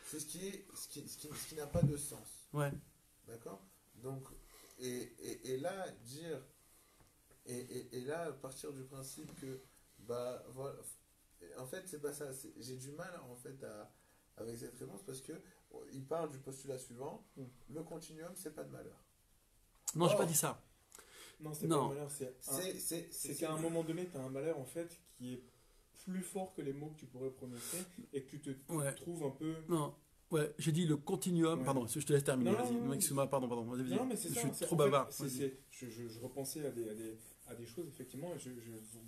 C'est ce qui n'a pas de sens. Ouais. D'accord? Donc, et là, dire, et là, partir du principe que, bah, voilà, en fait, c'est pas ça. J'ai du mal, en fait, avec cette réponse parce que il parle du postulat suivant, le continuum, c'est pas de malheur. Non, j'ai pas dit ça. Non, c'est Non. pas un malheur, c'est qu'à un moment donné, tu as un malheur, en fait, qui est plus fort que les mots que tu pourrais prononcer et que tu te trouves un peu... Non. Ouais, j'ai dit le continuum. Ouais. Pardon, je te laisse terminer. Non, Vas-y. non, Excuse-moi, pardon. Vas-y. Non, mais c'est je ça. suis trop en fait, bavard. je repensais à des choses, effectivement, et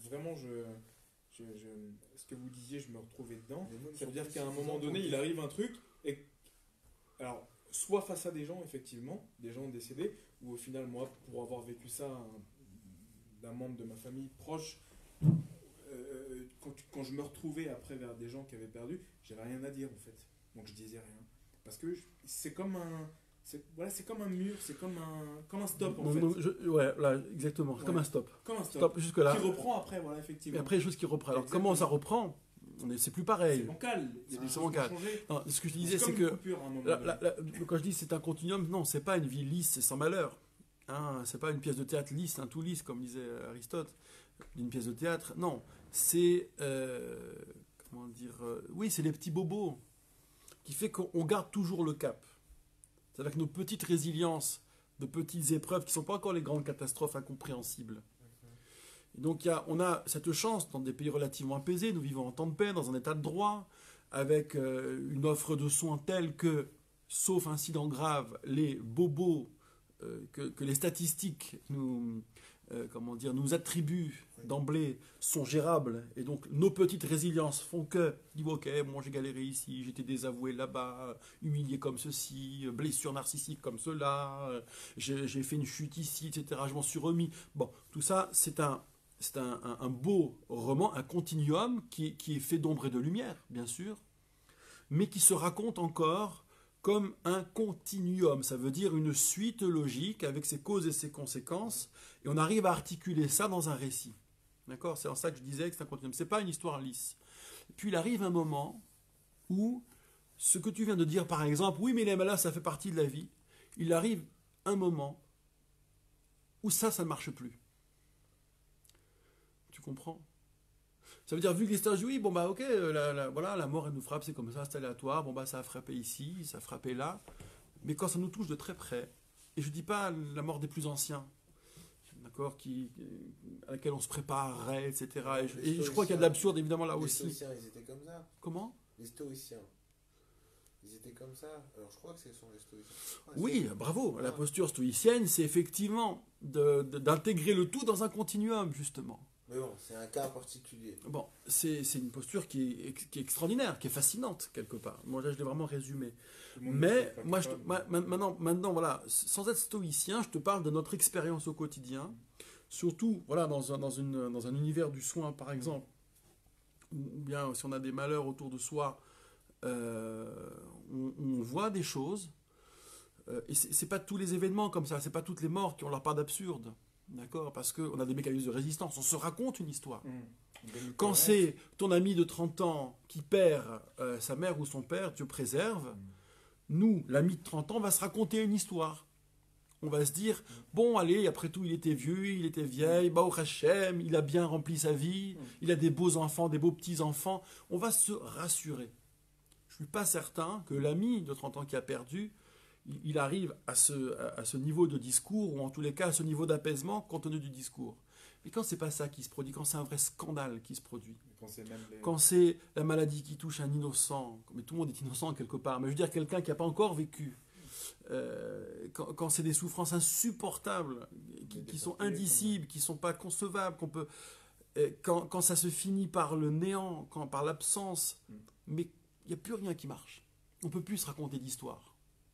vraiment, ce que vous disiez, je me retrouvais dedans. Ça veut dire qu'à un moment donné, il arrive un truc, et alors, soit face à des gens, effectivement, des gens décédés, ou au final, moi, pour avoir vécu ça d'un membre de ma famille proche, quand je me retrouvais après vers des gens qui avaient perdu, j'avais rien à dire, en fait. Donc je disais rien. Parce que c'est comme un... c'est comme un mur, c'est comme un stop, en fait. Ouais, là, exactement. C'est comme un stop. Comme un stop. Stop jusque-là. Qui reprend après, voilà, effectivement. Et après, les choses qui reprennent. Alors, Exactement. comment ça reprend? C'est plus pareil. C'est bancal. Il y a des C'est choses bancal. qui ont changé. Non, ce que je disais, comme c'est une que coupure, à un moment donné. quand je dis c'est un continuum, non, c'est pas une vie lisse et sans malheur. Hein, c'est pas une pièce de théâtre lisse, tout lisse, comme disait Aristote. Une pièce de théâtre, non. C'est, comment dire, oui, c'est les petits bobos qui fait qu'on garde toujours le cap. C'est avec nos petites résiliences, de petites épreuves qui ne sont pas encore les grandes catastrophes incompréhensibles. Et donc on a cette chance dans des pays relativement apaisés, nous vivons en temps de paix, dans un état de droit, avec une offre de soins telle que, sauf incident grave, les bobos que les statistiques nous attribuent d'emblée sont gérables. Et donc nos petites résiliences font que, ok, moi j'ai galéré ici, j'étais désavoué là-bas, humilié comme ceci, blessure narcissique comme cela, j'ai fait une chute ici, etc. Je m'en suis remis. Bon, tout ça, c'est un beau roman, un continuum qui est fait d'ombre et de lumière, bien sûr, mais qui se raconte encore comme un continuum. Ça veut dire une suite logique avec ses causes et ses conséquences, et on arrive à articuler ça dans un récit. D'accord ? C'est en ça que je disais que c'est un continuum. Ce n'est pas une histoire lisse. Puis il arrive un moment où ce que tu viens de dire, par exemple, oui, mais les malheurs, ça fait partie de la vie. Il arrive un moment où ça ne marche plus. Tu comprends ? Ça veut dire, vu que l'histoire dit, oui, bon, bah, ok, voilà, la mort, elle nous frappe, c'est comme ça, c'est aléatoire, bon, bah, ça a frappé ici, ça a frappé là. Mais quand ça nous touche de très près, et je ne dis pas la mort des plus anciens, d'accord, à laquelle on se préparerait, etc. Et je crois qu'il y a de l'absurde, évidemment, là aussi. Les stoïciens, ils étaient comme ça. Comment ? Les stoïciens. Ils étaient comme ça. Alors, je crois que ce sont les stoïciens. Oui, bravo. La posture stoïcienne, c'est effectivement d'intégrer le tout dans un continuum, justement. Mais bon, c'est un cas particulier. Bon, c'est une posture qui est extraordinaire, qui est fascinante, quelque part. Moi, là, je l'ai vraiment résumé. Mais moi, maintenant, voilà, sans être stoïcien, je te parle de notre expérience au quotidien, surtout voilà, dans un univers du soin, par exemple, ou bien si on a des malheurs autour de soi, on voit des choses, et c'est pas tous les événements comme ça, c'est pas toutes les morts qui ont leur part d'absurde. D'accord ? Parce qu'on a des mécanismes de résistance, on se raconte une histoire. Quand c'est ton ami de 30 ans qui perd sa mère ou son père, Dieu préserve, nous, l'ami de 30 ans, va se raconter une histoire. On va se dire, bon, allez, après tout, il était vieux, il était vieille, Baruch Hashem, il a bien rempli sa vie, il a des beaux enfants, des beaux petits-enfants. On va se rassurer. Je ne suis pas certain que l'ami de 30 ans qui a perdu, il arrive à ce niveau de discours, ou en tous les cas à ce niveau d'apaisement compte tenu du discours. Mais quand c'est pas ça qui se produit, quand c'est un vrai scandale qui se produit, quand c'est la maladie qui touche un innocent, mais tout le monde est innocent quelque part, mais je veux dire quelqu'un qui n'a pas encore vécu, quand c'est des souffrances insupportables, qui sont indicibles, qui ne sont pas concevables, quand ça se finit par le néant, par l'absence, mais il n'y a plus rien qui marche. On ne peut plus se raconter d'histoire.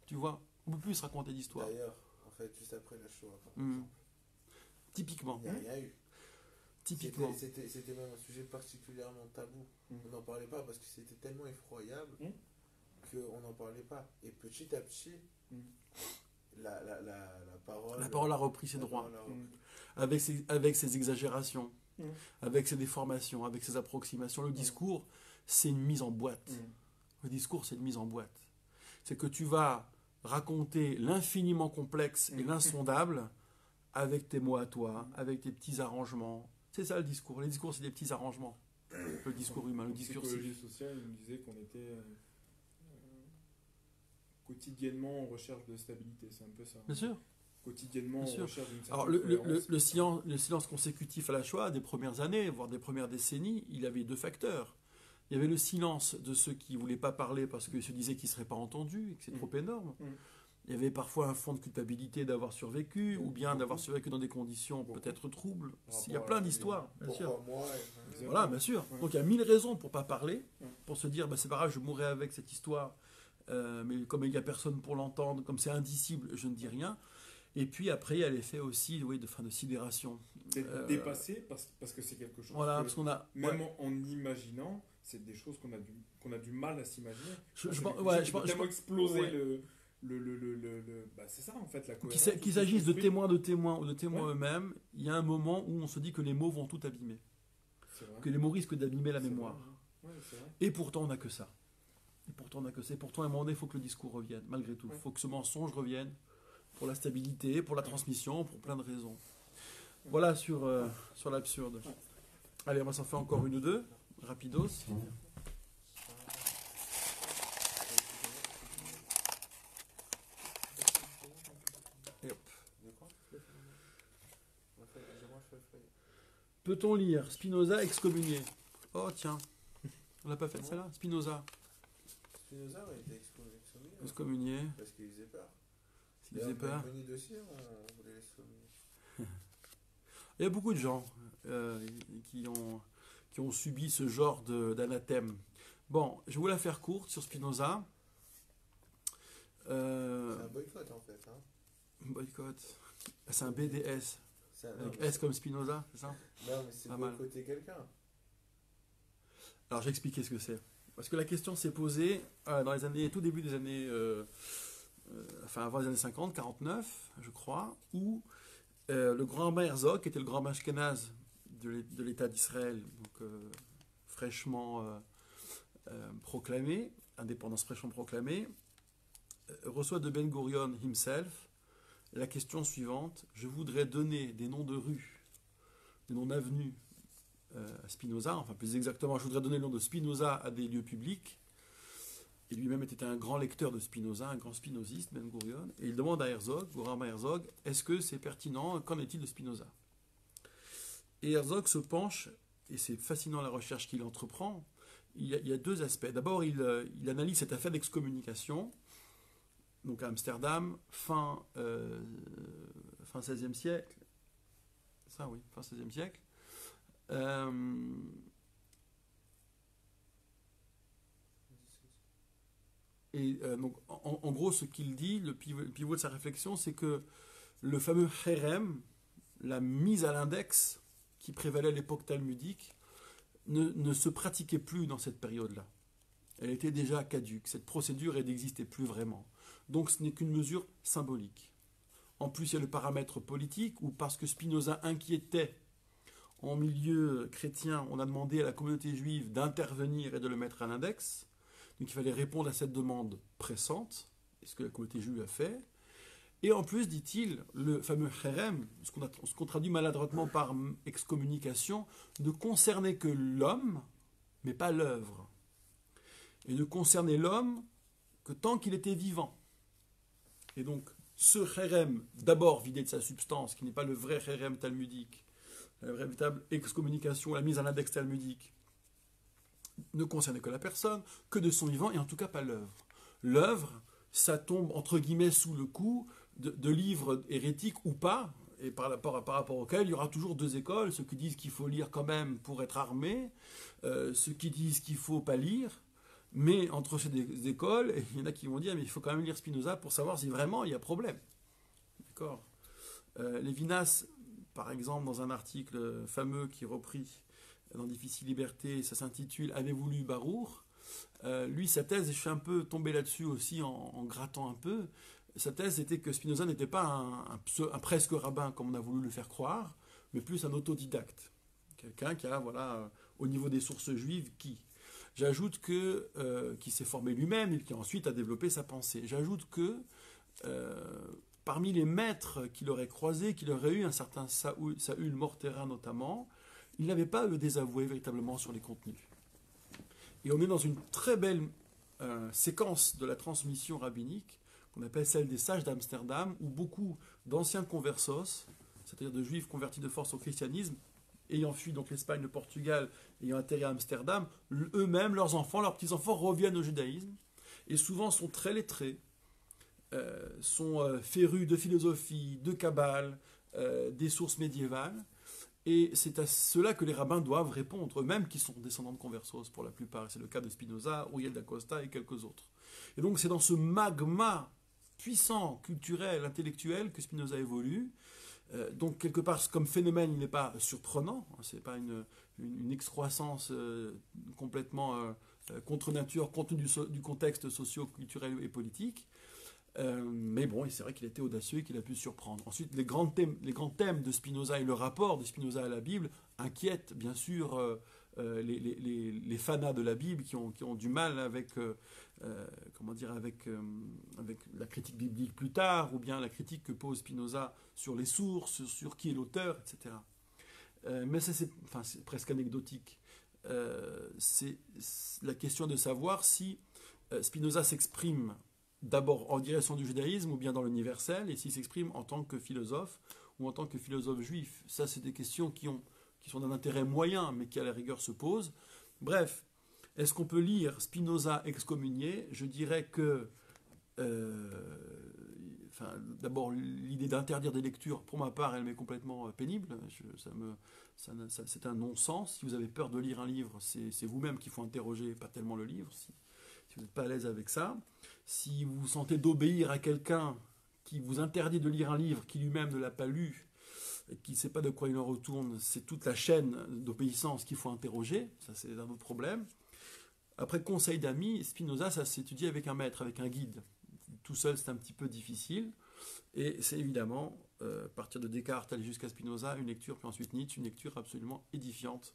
Tu vois, on ne peut plus se raconter d'histoire. D'ailleurs, en fait, juste après la Shoah, par exemple, typiquement. il n'y a rien eu. Typiquement. C'était même un sujet particulièrement tabou. On n'en parlait pas parce que c'était tellement effroyable qu'on n'en parlait pas. Et petit à petit, la parole a repris ses droits. Avec ses exagérations, avec ses déformations, avec ses approximations. Le discours, c'est une mise en boîte. Le discours, c'est une mise en boîte. C'est que tu vas raconter l'infiniment complexe et l'insondable avec tes mots à toi, avec tes petits arrangements. C'est ça le discours. Les discours, c'est des petits arrangements. Le discours humain, le discours psychologie sociale, il nous disait qu'on était quotidiennement en recherche de stabilité. C'est un peu ça. Bien sûr. Quotidiennement en recherche d'une certaine Alors, le silence consécutif à la Shoah, des premières années, voire des premières décennies, il avait deux facteurs. Il y avait le silence de ceux qui ne voulaient pas parler parce qu'ils se disaient qu'ils ne seraient pas entendus et que c'est trop énorme. Il y avait parfois un fond de culpabilité d'avoir survécu ou bien d'avoir survécu dans des conditions peut-être troubles. Il y a plein d'histoires, bien sûr. Voilà, bien sûr. Donc il y a 1000 raisons pour ne pas parler, pour se dire, bah, c'est pas grave, je mourrai avec cette histoire, mais comme il n'y a personne pour l'entendre, comme c'est indicible, je ne dis rien. Et puis après, il y a l'effet aussi de sidération. D'être dépassé parce que c'est quelque chose voilà, parce qu'on a, même en imaginant, c'est des choses qu'on a du mal à s'imaginer. Je pense tellement exploser c'est ça en fait la cohérence. Qu'il s'agisse de témoins ou de témoins eux-mêmes, il y a un moment où on se dit que les mots vont tout abîmer. Que les mots risquent d'abîmer la mémoire. Et pourtant on n'a que ça. Et pourtant à un moment donné, il faut que le discours revienne, malgré tout. Il faut que ce mensonge revienne. pour la stabilité, pour la transmission, pour plein de raisons. Voilà sur l'absurde. Allez, on va s'en faire encore une ou deux, rapidos. Et hop. Peut-on lire Spinoza excommunié? Oh tiens, on l'a pas fait celle-là. Spinoza Spinoza a été excommunié. parce qu'il faisait peur. S'il faisait peur. Aussi, on voulait l'excommunier. Il y a beaucoup de gens qui ont subi ce genre d'anathème. Bon, je vais vous la faire courte sur Spinoza. C'est un boycott en fait. Hein. Boycott. C'est un BDS. Avec S comme Spinoza, c'est ça? Non, mais c'est boycotter quelqu'un. Alors, j'ai expliqué ce que c'est. Parce que la question s'est posée dans les années, tout début des années, avant les années 50, 49, je crois, où le grand Rabbin Herzog, qui était le grand Rabbin Ashkenaz de l'État d'Israël, donc fraîchement proclamé, indépendance fraîchement proclamée, reçoit de Ben Gurion himself la question suivante: je voudrais donner des noms de rues, des noms d'avenues à Spinoza, enfin plus exactement, je voudrais donner le nom de Spinoza à des lieux publics. Et lui-même était un grand lecteur de Spinoza, un grand spinoziste, Ben Gurion, et il demande à Herzog, Gourama Herzog, est-ce que c'est pertinent, qu'en est-il de Spinoza? Et Herzog se penche, et c'est fascinant la recherche qu'il entreprend. Il y a deux aspects. D'abord, il analyse cette affaire d'excommunication, donc à Amsterdam, fin XVIe siècle. Ça, oui, fin XVIe siècle. Donc, en gros, ce qu'il dit, le pivot de sa réflexion, c'est que le fameux cherem, la mise à l'index qui prévalait à l'époque talmudique, ne se pratiquait plus dans cette période-là. Elle était déjà caduque. Cette procédure, elle n'existait plus vraiment. Donc, ce n'est qu'une mesure symbolique. En plus, il y a le paramètre politique, où parce que Spinoza inquiétait en milieu chrétien, on a demandé à la communauté juive d'intervenir et de le mettre à l'index. Donc il fallait répondre à cette demande pressante, et ce que la communauté juive a fait. Et en plus, dit-il, le fameux cherem, ce qu'on traduit maladroitement par excommunication, ne concernait que l'homme, mais pas l'œuvre. Et ne concernait l'homme que tant qu'il était vivant. Et donc, ce cherem, d'abord vidé de sa substance, qui n'est pas le vrai cherem talmudique, la véritable excommunication, la mise à l'index talmudique, ne concernait que la personne, que de son vivant, et en tout cas pas l'œuvre. L'œuvre, ça tombe entre guillemets sous le coup de livres hérétiques ou pas, et par rapport auxquels il y aura toujours deux écoles, ceux qui disent qu'il faut lire quand même pour être armé, ceux qui disent qu'il ne faut pas lire, mais entre ces deux écoles, il y en a qui vont dire mais il faut quand même lire Spinoza pour savoir si vraiment il y a problème. D'accord. Lévinas, par exemple, dans un article fameux qui est repris dans Difficile Liberté, ça s'intitule « Avez-vous lu Baruch ?» Lui, sa thèse, et je suis un peu tombé là-dessus aussi en grattant un peu, sa thèse était que Spinoza n'était pas un presque rabbin comme on a voulu le faire croire, mais plus un autodidacte. Quelqu'un qui a, au niveau des sources juives, J'ajoute qui s'est formé lui-même et qui ensuite a développé sa pensée. J'ajoute que parmi les maîtres qu'il aurait croisés, qu'il aurait eu, un certain Saül Mortera notamment, il n'avait pas désavoué véritablement sur les contenus. Et on est dans une très belle séquence de la transmission rabbinique, qu'on appelle celle des sages d'Amsterdam, où beaucoup d'anciens conversos, c'est-à-dire de juifs convertis de force au christianisme, ayant fui donc l'Espagne, le Portugal, ayant atterri à Amsterdam, eux-mêmes, leurs enfants, leurs petits-enfants reviennent au judaïsme, et souvent sont très lettrés, sont férus de philosophie, de kabbale, des sources médiévales, et c'est à cela que les rabbins doivent répondre, eux-mêmes qui sont descendants de conversos pour la plupart. C'est le cas de Spinoza, Uriel d'Acosta et quelques autres. Et donc c'est dans ce magma puissant, culturel, intellectuel que Spinoza évolue. Donc quelque part, comme phénomène, il n'est pas surprenant, ce n'est pas une excroissance complètement contre nature, compte tenu du contexte socio-culturel et politique. Mais bon, c'est vrai qu'il était audacieux et qu'il a pu surprendre. Ensuite, les grands thèmes de Spinoza et le rapport de Spinoza à la Bible inquiètent bien sûr les fanas de la Bible qui ont du mal avec, avec la critique biblique plus tard, ou bien la critique que pose Spinoza sur les sources, sur qui est l'auteur, etc. Mais ça, c'est presque anecdotique. C'est la question de savoir si Spinoza s'exprime d'abord en direction du judaïsme ou bien dans l'universel, et s'il s'exprime en tant que philosophe ou en tant que philosophe juif. Ça, c'est des questions qui sont d'un intérêt moyen, mais qui à la rigueur se posent. Bref, est-ce qu'on peut lire Spinoza excommunié? Je dirais que, d'abord, l'idée d'interdire des lectures, pour ma part, elle m'est complètement pénible. C'est un non-sens. Si vous avez peur de lire un livre, c'est vous-même qu'il faut interroger, pas tellement le livre, si vous n'êtes pas à l'aise avec ça. Si vous vous sentez d'obéir à quelqu'un qui vous interdit de lire un livre qui lui-même ne l'a pas lu, et qui ne sait pas de quoi il en retourne, c'est toute la chaîne d'obéissance qu'il faut interroger. Ça, c'est un autre problème. Après, conseil d'amis, Spinoza, ça s'étudie avec un maître, avec un guide. Tout seul, c'est un petit peu difficile. Et c'est évidemment, à partir de Descartes, aller jusqu'à Spinoza, une lecture, puis ensuite Nietzsche, une lecture absolument édifiante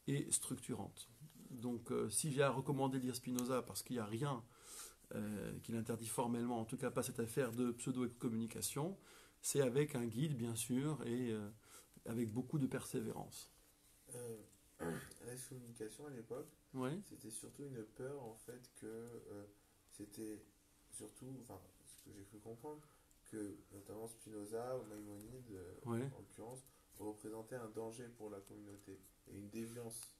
et structurante. Donc, si j'ai à recommander de lire Spinoza, parce qu'il n'y a rien qui l'interdit formellement, en tout cas pas cette affaire de pseudo-communication, c'est avec un guide, bien sûr, et avec beaucoup de persévérance. La communication à l'époque, Oui. c'était surtout une peur, en fait, que c'était surtout, enfin, ce que j'ai cru comprendre, que notamment Spinoza ou Maïmonide, Oui. en l'occurrence, représentaient un danger pour la communauté et une déviance.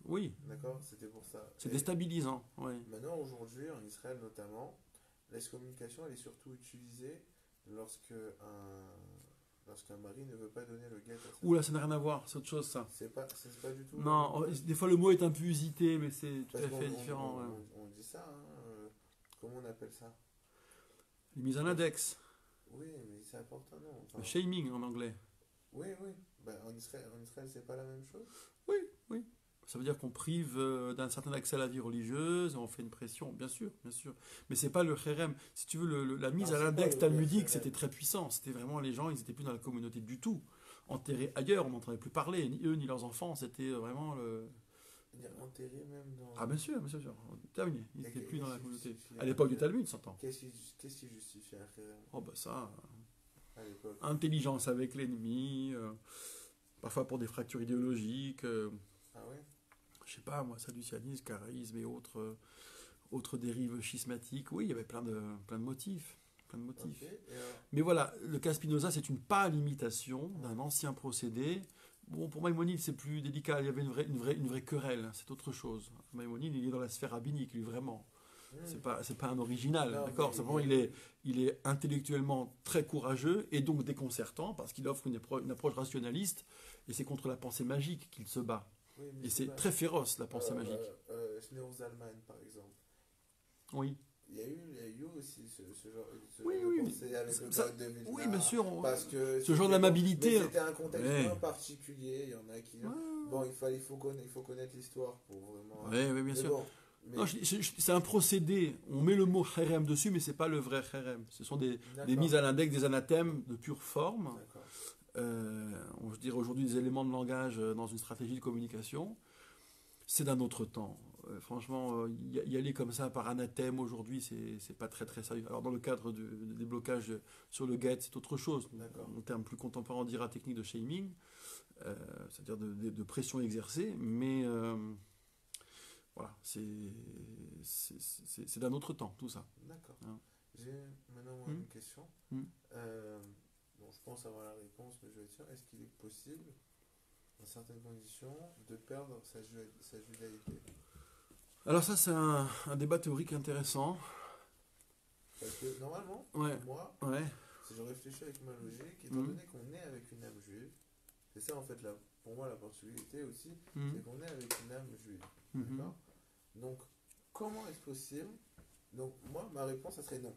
Oui. D'accord? C'était pour ça. C'est Et déstabilisant. Oui. maintenant, aujourd'hui, en Israël notamment, l'excommunication, elle est surtout utilisée lorsqu'un mari ne veut pas donner le guet à sa Oula, ça n'a rien à voir, c'est autre chose, ça. C'est pas du tout. Non, des fois le mot est un peu usité, mais c'est tout Parce à fait qu'on- différent. on dit ça, hein, comment on appelle ça? Les mises en index, Oui, mais ça apporte un nom. le shaming en anglais. Oui. Ben, en Israël, c'est pas la même chose. Oui. Ça veut dire qu'on prive d'un certain accès à la vie religieuse, on fait une pression, bien sûr. Mais c'est pas le kherem. Si tu veux, la mise Non, à c'est l'index pas le talmudique, kherem. c'était très puissant. C'était vraiment les gens, ils étaient plus dans la communauté du tout. Enterrés ailleurs, on n'entendait plus parler, ni eux ni leurs enfants. C'était vraiment le. Dire enterré même dans. Ah, bien sûr. Terminé. Ils Et n'étaient qu'est- plus dans la qu'est-ce qui communauté. justifie À l'époque un du kherem? Talmud, s'entend. Qu'est-ce qui justifie un kherem Oh, bah ça. à l'époque? Intelligence avec l'ennemi, parfois pour des fractures idéologiques. Ah ouais? Je sais pas, moi, sadducianisme, karaïsme et autres dérives schismatiques. Oui, il y avait plein de motifs. Ok. Et alors, Mais voilà, le cas Spinoza, c'est une pâle imitation d'un ancien procédé. Bon, pour Maïmonide, c'est plus délicat. Il y avait une vraie querelle. C'est autre chose. Maïmonide, il est dans la sphère rabbinique, lui, vraiment. C'est pas un original, Non, d'accord? mais Simplement, il est intellectuellement très courageux et donc déconcertant parce qu'il offre une approche rationaliste et c'est contre la pensée magique qu'il se bat. oui, mais Et c'est pas- très féroce, la pensée magique. Schneur Zalman, par exemple. Oui. Il y a eu aussi ce genre Oui, de mais pensée avec le ça- code de Vilna. oui, bien sûr. Parce que Ce genre c'était- d'amabilité. mais c'était un contexte Ouais. bien particulier. Il y en a qui. Ouais. Bon, il faut connaître l'histoire pour vraiment. Oui, bien Mais sûr. bon, mais- Non, c'est un procédé. On met le mot kherem dessus, mais c'est pas le vrai kherem. Ce sont des D'accord. mises à l'index, des anathèmes de pure forme. D'accord. Je dirais aujourd'hui des éléments de langage dans une stratégie de communication. C'est d'un autre temps. Franchement, y aller comme ça par anathème aujourd'hui, c'est pas très très sérieux. Alors dans le cadre des blocages sur le get, c'est autre chose. D'accord. En termes plus contemporains, on dira technique de shaming, c'est-à-dire de pression exercée, mais voilà, c'est d'un autre temps tout ça. D'accord. Hein. J'ai maintenant moi, Hmm. une question. Hmm. Bon, je pense avoir la réponse, mais je vais être sûr. Est-ce qu'il est possible, dans certaines conditions, de perdre sa judaïté? Alors ça c'est un débat théorique intéressant. Parce que normalement, Ouais. moi, Ouais. si je réfléchis avec ma logique, étant Mhm. donné qu'on est avec une âme juive, c'est ça en fait pour moi la possibilité aussi, Mhm. c'est qu'on est avec une âme juive. Mhm. D'accord? Donc, comment est-ce possible? Donc, moi, ma réponse, ça serait non.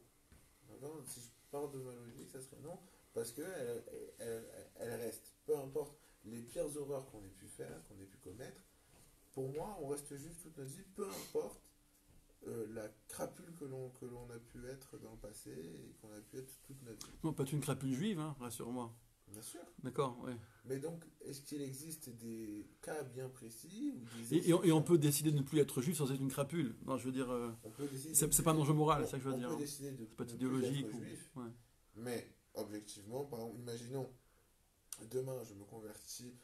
D'accord? Si je pars de ma logique, ça serait non, parce qu'elle elle reste. Peu importe les pires horreurs qu'on ait pu faire, qu'on ait pu commettre, pour moi, on reste juif toute notre vie, peu importe la crapule que l'on a pu être dans le passé et qu'on a pu être toute notre vie. Non, pas une crapule juive, hein, rassure-moi. Bien sûr. D'accord, ouais. Mais donc, est-ce qu'il existe des cas bien précis ou des Et on exceptions? peut décider de ne plus être juif sans être une crapule. Non, je veux dire, On peut décider de c'est pas un enjeu moral, c'est ça que je veux on dire. peut décider de C'est pas ne plus idéologique. être juif, Ouais. mais objectivement, par exemple, imaginons, demain je me convertis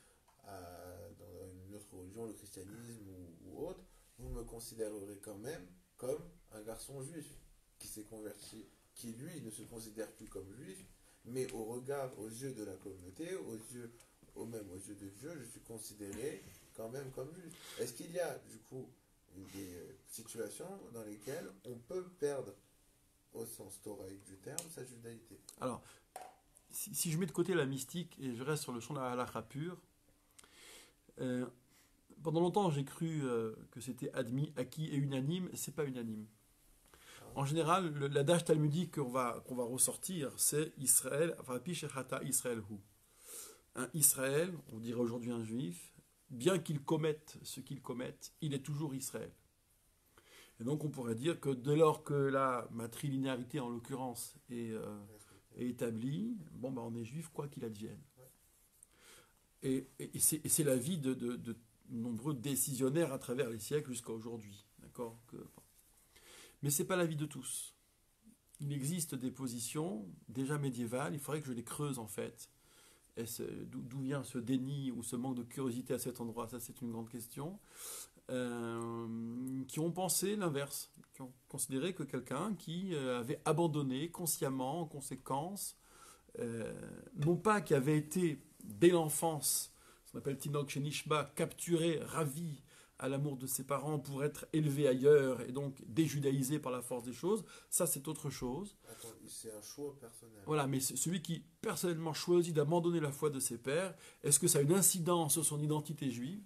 dans une autre religion, le christianisme ou autre, vous me considérerez quand même comme un garçon juif qui s'est converti, qui lui ne se considère plus comme juif, mais au regard, aux yeux de la communauté, même aux yeux de Dieu, je suis considéré quand même comme juif. Est-ce qu'il y a du coup des situations dans lesquelles on peut perdre, au sens thoraïque du terme, sa judaïté? Alors, si je mets de côté la mystique et je reste sur le champ de la halakha pure, pendant longtemps j'ai cru que c'était admis, acquis et unanime. C'est pas unanime. En général, l'adage talmudique qu'on va ressortir, c'est Israël, enfin Pishechata Israël hu. Un Israël, on dirait aujourd'hui un juif, bien qu'il commette ce qu'il commette, il est toujours Israël. Et donc on pourrait dire que dès lors que la matrilinéarité en l'occurrence est établie, bon on est juif quoi qu'il advienne. Et c'est l'avis de nombreux décisionnaires à travers les siècles jusqu'à aujourd'hui. D'accord. Mais ce n'est pas l'avis de tous. Il existe des positions déjà médiévales, il faudrait que je les creuse en fait. D'où vient ce déni ou ce manque de curiosité à cet endroit? Ça c'est une grande question. Qui ont pensé l'inverse, qui ont considéré que quelqu'un qui avait abandonné consciemment, en conséquence, non pas qui avait été dès l'enfance, ce qu'on appelle Tinok Shenishba, capturé, ravi à l'amour de ses parents pour être élevé ailleurs et donc déjudaïsé par la force des choses, ça c'est autre chose. Attends, c'est un choix personnel. Voilà, mais celui qui personnellement choisit d'abandonner la foi de ses pères, est-ce que ça a une incidence sur son identité juive?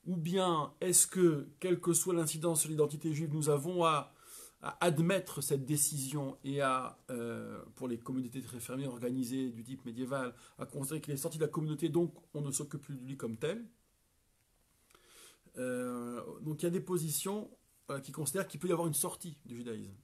Ou bien est-ce que, quelle que soit l'incidence sur l'identité juive, nous avons à admettre cette décision et pour les communautés très fermées organisées du type médiéval, à considérer qu'il est sorti de la communauté, donc on ne s'occupe plus de lui comme tel. Donc il y a des positions qui considèrent qu'il peut y avoir une sortie du judaïsme.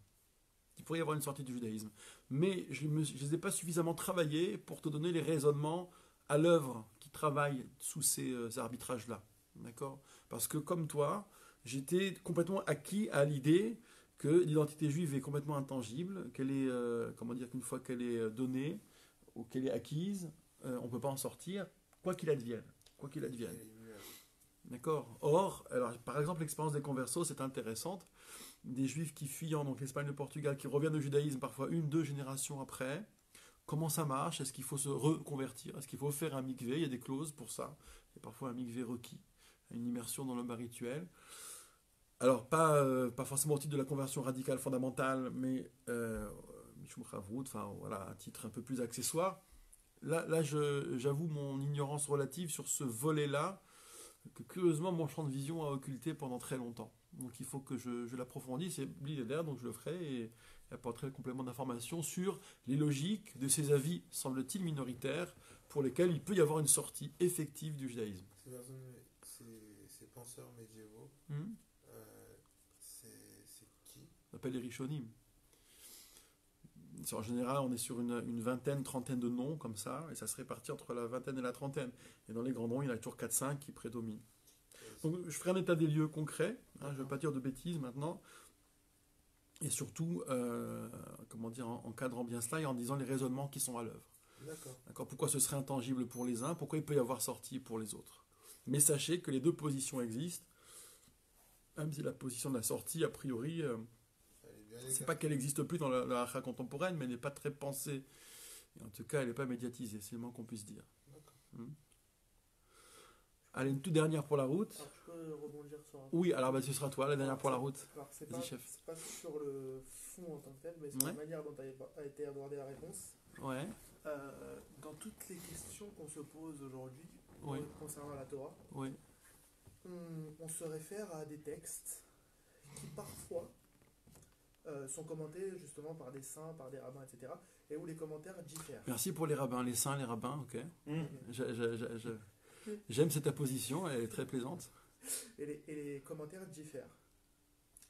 Il pourrait y avoir une sortie du judaïsme. Mais je ne les ai pas suffisamment travaillés pour te donner les raisonnements à l'œuvre qui travaillent sous ces arbitrages-là. D'accord? Parce que comme toi, j'étais complètement acquis à l'idée que l'identité juive est complètement intangible, qu'elle est, comment dire, qu'une fois qu'elle est donnée ou qu'elle est acquise, on ne peut pas en sortir, quoi qu'il advienne. Quoi qu'il advienne. D'accord? Or, alors, par exemple, l'expérience des conversos, c'est intéressante. Des juifs qui fuyant donc l'Espagne, le Portugal, qui reviennent au judaïsme parfois 1-2 générations après. Comment ça marche? Est-ce qu'il faut se reconvertir? Est-ce qu'il faut faire un mikvé? Il y a des clauses pour ça. Il y a parfois un mikvé requis, une immersion dans le bain rituel. Alors, pas forcément au titre de la conversion radicale fondamentale, mais Mishum Chavrout, enfin voilà, un titre un peu plus accessoire. Là j'avoue mon ignorance relative sur ce volet-là, que curieusement mon champ de vision a occulté pendant très longtemps. Donc il faut que je l'approfondisse, c'est l'idée, donc je le ferai et apporterai le complément d'information sur les logiques de ces avis, semble-t-il, minoritaires, pour lesquels il peut y avoir une sortie effective du judaïsme. Ces penseurs médiévaux, c'est qui? On appelle les Rishonim. En général, on est sur une vingtaine, trentaine de noms comme ça, et ça se répartit entre la vingtaine et la trentaine. Et dans les grands noms, il y en a toujours 4-5 qui prédominent. Donc je ferai un état des lieux concret, je ne vais pas dire de bêtises maintenant, et surtout, encadrant bien cela et en disant les raisonnements qui sont à l'œuvre. D'accord. Pourquoi ce serait intangible pour les uns, pourquoi il peut y avoir sortie pour les autres. Mais sachez que les deux positions existent, même si la position de la sortie, a priori, c'est pas qu'elle n'existe plus dans la halakha contemporaine, mais elle n'est pas très pensée. Et en tout cas, elle n'est pas médiatisée, c'est le moins qu'on puisse dire. Allez, une toute dernière pour la route. Alors, je peux rebondir sur un... Oui, alors ce sera toi, la dernière pour la route. C'est pas sur le fond en tant que tel, mais sur la manière dont a été abordée la réponse. Ouais. Dans toutes les questions qu'on se pose aujourd'hui concernant la Torah, on se réfère à des textes qui parfois sont commentés justement par des saints, par des rabbins, etc. Et où les commentaires diffèrent. Merci pour les rabbins, les saints, les rabbins, ok. J'aime cette apposition, elle est très plaisante. Et les commentaires diffèrent.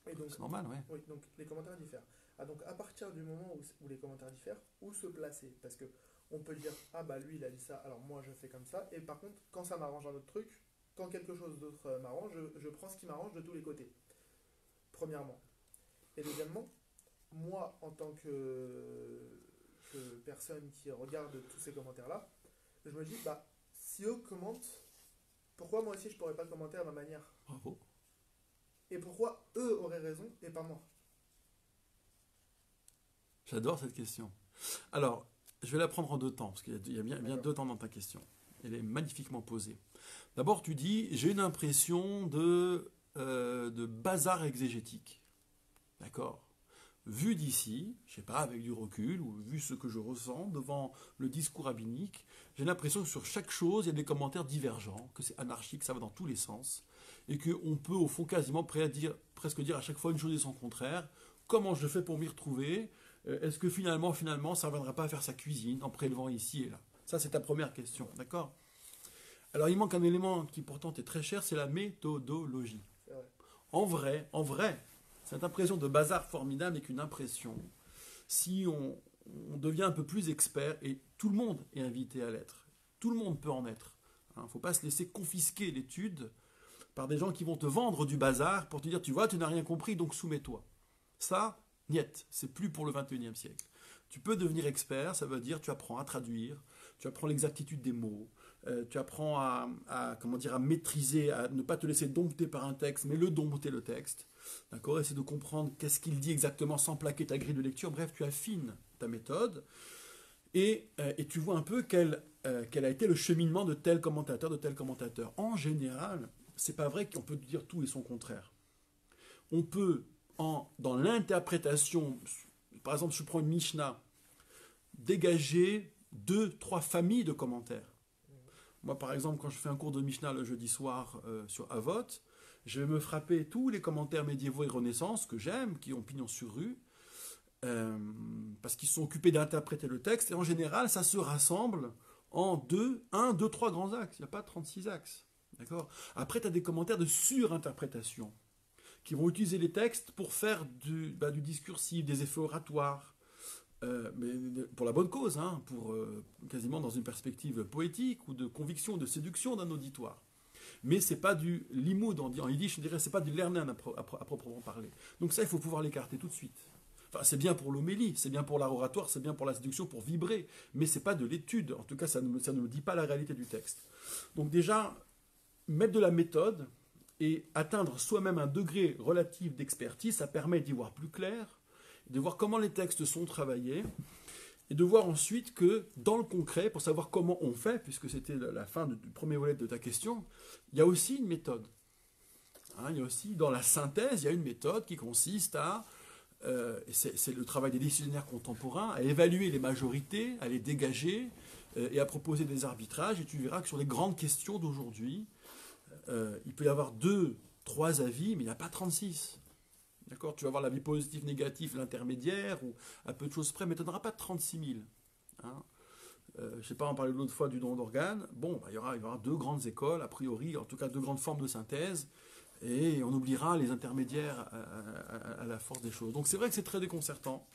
C'est normal, ouais. Oui, donc les commentaires diffèrent. Donc à partir du moment où les commentaires diffèrent, où se placer? Parce que on peut dire, ah bah lui il a dit ça, alors moi je fais comme ça. Et par contre, quand ça m'arrange un autre truc, quand quelque chose d'autre m'arrange, je prends ce qui m'arrange de tous les côtés. Premièrement. Et deuxièmement, moi en tant que personne qui regarde tous ces commentaires-là, je me dis, bah si eux commentent, pourquoi moi aussi je pourrais pas commenter à ma manière? Bravo. Et pourquoi eux auraient raison et pas moi? J'adore cette question. Alors, je vais la prendre en deux temps, parce qu'il y a bien deux temps dans ta question. Elle est magnifiquement posée. D'abord, tu dis, j'ai une impression de bazar exégétique. D'accord? Vu d'ici, je ne sais pas, avec du recul, ou vu ce que je ressens devant le discours rabbinique, j'ai l'impression que sur chaque chose, il y a des commentaires divergents, que c'est anarchique, ça va dans tous les sens, et qu'on peut au fond quasiment presque dire à chaque fois une chose et son contraire. Comment je fais pour m'y retrouver? Est-ce que finalement, ça ne reviendra pas à faire sa cuisine en prélevant ici et là? Ça, c'est ta première question, d'accord? Alors, il manque un élément qui pourtant est très cher, c'est la méthodologie. En vrai, cette impression de bazar formidable n'est qu'une impression. Si on devient un peu plus expert, et tout le monde est invité à l'être, tout le monde peut en être. Il ne faut pas se laisser confisquer l'étude par des gens qui vont te vendre du bazar pour te dire, tu vois, tu n'as rien compris, donc soumets-toi. Ça, niet, c'est plus pour le 21e siècle. Tu peux devenir expert, ça veut dire tu apprends à traduire, tu apprends l'exactitude des mots, tu apprends à maîtriser, à ne pas te laisser dompter par un texte, mais le dompter le texte. D'accord? Essayer de comprendre qu'est-ce qu'il dit exactement sans plaquer ta grille de lecture. Bref, tu affines ta méthode et tu vois un peu quel a été le cheminement de tel commentateur, de tel commentateur. En général, c'est pas vrai qu'on peut dire tout et son contraire. On peut, dans l'interprétation, par exemple, je prends une Mishnah, dégager 2-3 familles de commentaires. Moi, par exemple, quand je fais un cours de Mishnah le jeudi soir sur Avot, je vais me frapper tous les commentaires médiévaux et Renaissance que j'aime, qui ont pignon sur rue, parce qu'ils sont occupés d'interpréter le texte, et en général, ça se rassemble en 1, 2, 3 grands axes. Il n'y a pas 36 axes. D'accord? Après, tu as des commentaires de surinterprétation, qui vont utiliser les textes pour faire du discursif, des effets oratoires, mais pour la bonne cause, hein, pour quasiment dans une perspective poétique ou de conviction, de séduction d'un auditoire. Mais c'est pas du limoud en yiddish, je dirais, c'est pas du lernen à proprement parler. Donc ça, il faut pouvoir l'écarter tout de suite. Enfin, c'est bien pour l'homélie, c'est bien pour l'art oratoire, c'est bien pour la séduction, pour vibrer, mais c'est pas de l'étude. En tout cas, ça ne dit pas la réalité du texte. Donc déjà, mettre de la méthode et atteindre soi-même un degré relatif d'expertise, ça permet d'y voir plus clair, de voir comment les textes sont travaillés, et de voir ensuite que, dans le concret, pour savoir comment on fait, puisque c'était la fin du premier volet de ta question, il y a aussi une méthode. Il y a aussi, dans la synthèse, il y a une méthode qui consiste à, c'est le travail des décisionnaires contemporains, à évaluer les majorités, à les dégager, et à proposer des arbitrages, et tu verras que sur les grandes questions d'aujourd'hui, il peut y avoir 2, 3 avis, mais il n'y a pas 36. D'accord? Tu vas avoir l'avis positif, négatif, l'intermédiaire, ou à peu de choses près, mais tu n'en auras pas 36 000. Hein? Je ne sais pas, on parlait l'autre fois du don d'organes. Bon, il y aura 2 grandes écoles, a priori, en tout cas 2 grandes formes de synthèse, et on oubliera les intermédiaires à la force des choses. Donc c'est vrai que c'est très déconcertant.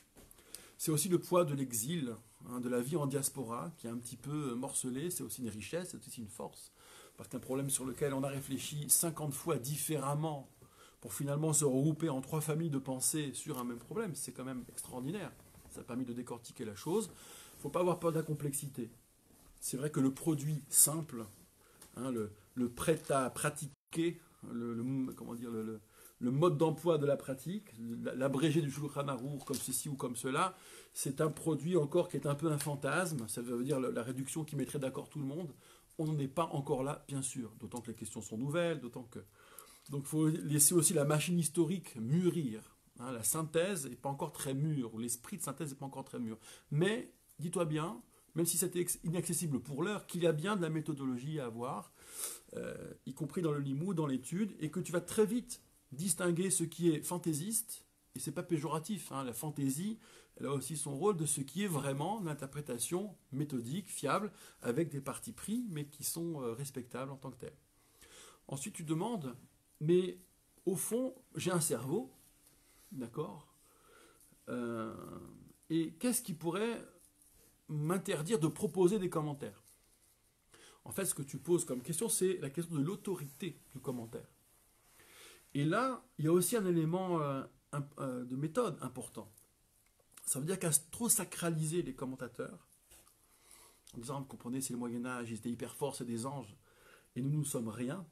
C'est aussi le poids de l'exil, hein, de la vie en diaspora, qui est un petit peu morcelé. C'est aussi une richesse, c'est aussi une force. Parce qu'un problème sur lequel on a réfléchi 50 fois différemment, pour finalement se regrouper en 3 familles de pensée sur un même problème, c'est quand même extraordinaire. Ça a permis de décortiquer la chose. Il ne faut pas avoir peur de la complexité. C'est vrai que le produit simple, hein, le prêt à pratiquer, le mode d'emploi de la pratique, l'abrégé du Shulchan Arour comme ceci ou comme cela, c'est un produit encore qui est un peu un fantasme. Ça veut dire la réduction qui mettrait d'accord tout le monde. On n'en est pas encore là, bien sûr. D'autant que les questions sont nouvelles, d'autant que... Donc il faut laisser aussi la machine historique mûrir. Hein, la synthèse n'est pas encore très mûre, ou l'esprit de synthèse n'est pas encore très mûr. Mais, dis-toi bien, même si c'était inaccessible pour l'heure, qu'il y a bien de la méthodologie à avoir, y compris dans le limoud, dans l'étude, et que tu vas très vite distinguer ce qui est fantaisiste, et c'est pas péjoratif, hein, la fantaisie, elle a aussi son rôle de ce qui est vraiment l'interprétation méthodique, fiable, avec des partis pris, mais qui sont respectables en tant que tels. Ensuite, tu demandes... Mais au fond, j'ai un cerveau, d'accord, et qu'est-ce qui pourrait m'interdire de proposer des commentaires. En fait, ce que tu poses comme question, c'est la question de l'autorité du commentaire. Et là, il y a aussi un élément de méthode important. Ça veut dire qu'à trop sacraliser les commentateurs, en disant, vous comprenez, c'est le Moyen-Âge, ils étaient hyper forts, c'est des anges, et nous sommes rien.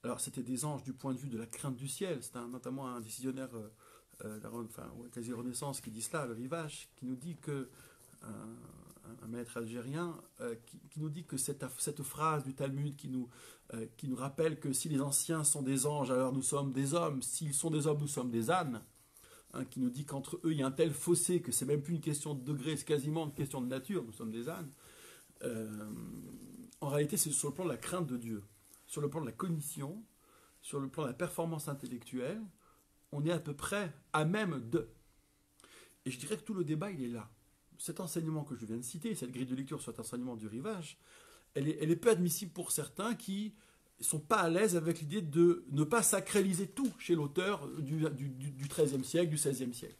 Alors, c'était des anges du point de vue de la crainte du ciel. C'est notamment un décisionnaire, quasi Renaissance, qui dit cela, le Rivage, qui nous dit que, un maître algérien, qui nous dit que cette phrase du Talmud qui nous rappelle que si les anciens sont des anges, alors nous sommes des hommes, s'ils sont des hommes, nous sommes des ânes, qui nous dit qu'entre eux, il y a un tel fossé que c'est même plus une question de degré, c'est quasiment une question de nature, nous sommes des ânes. En réalité, c'est sur le plan de la crainte de Dieu, sur le plan de la cognition, sur le plan de la performance intellectuelle, on est à peu près à même de. Et je dirais que tout le débat, il est là. Cet enseignement que je viens de citer, cette grille de lecture sur cet enseignement du Rivage, elle est peu admissible pour certains qui ne sont pas à l'aise avec l'idée de ne pas sacraliser tout chez l'auteur du XIIIe siècle, du XVIe siècle.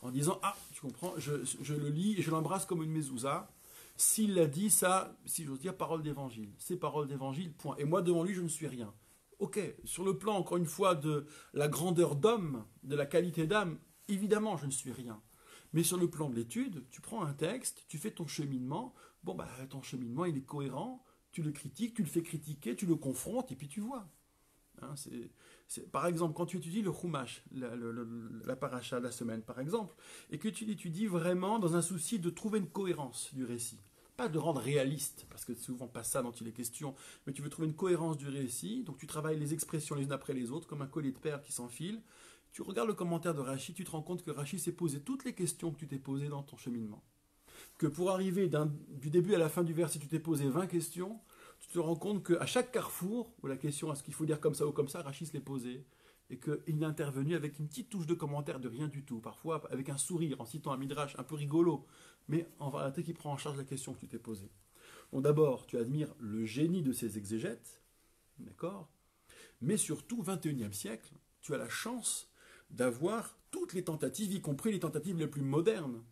En disant, ah, tu comprends, je le lis et je l'embrasse comme une mezouza. S'il l'a dit, ça, si j'ose dire, parole d'évangile. C'est parole d'évangile, point. Et moi, devant lui, je ne suis rien. Ok, sur le plan, encore une fois, de la grandeur d'homme, de la qualité d'âme, évidemment, je ne suis rien. Mais sur le plan de l'étude, tu prends un texte, tu fais ton cheminement, ton cheminement, il est cohérent, tu le critiques, tu le fais critiquer, tu le confrontes, et puis tu vois. Par exemple, quand tu étudies le Chumash, la paracha de la semaine, par exemple, et que tu l'étudies vraiment dans un souci de trouver une cohérence du récit, pas de rendre réaliste, parce que c'est souvent pas ça dont il est question, mais tu veux trouver une cohérence du récit, donc tu travailles les expressions les unes après les autres, comme un collier de perles qui s'enfile. Tu regardes le commentaire de Rashi, tu te rends compte que Rashi s'est posé toutes les questions que tu t'es posées dans ton cheminement. Que pour arriver du début à la fin du verset, tu t'es posé 20 questions, tu te rends compte qu'à chaque carrefour, où la question est-ce qu'il faut dire comme ça ou comme ça, Rashi se l'est posée, et qu'il est intervenu avec une petite touche de commentaire de rien du tout, parfois avec un sourire, en citant un midrash un peu rigolo, mais en réalité qui prend en charge la question que tu t'es posée. Donc d'abord, tu admires le génie de ces exégètes, d'accord, mais surtout, 21e siècle, tu as la chance d'avoir toutes les tentatives, y compris les tentatives les plus modernes,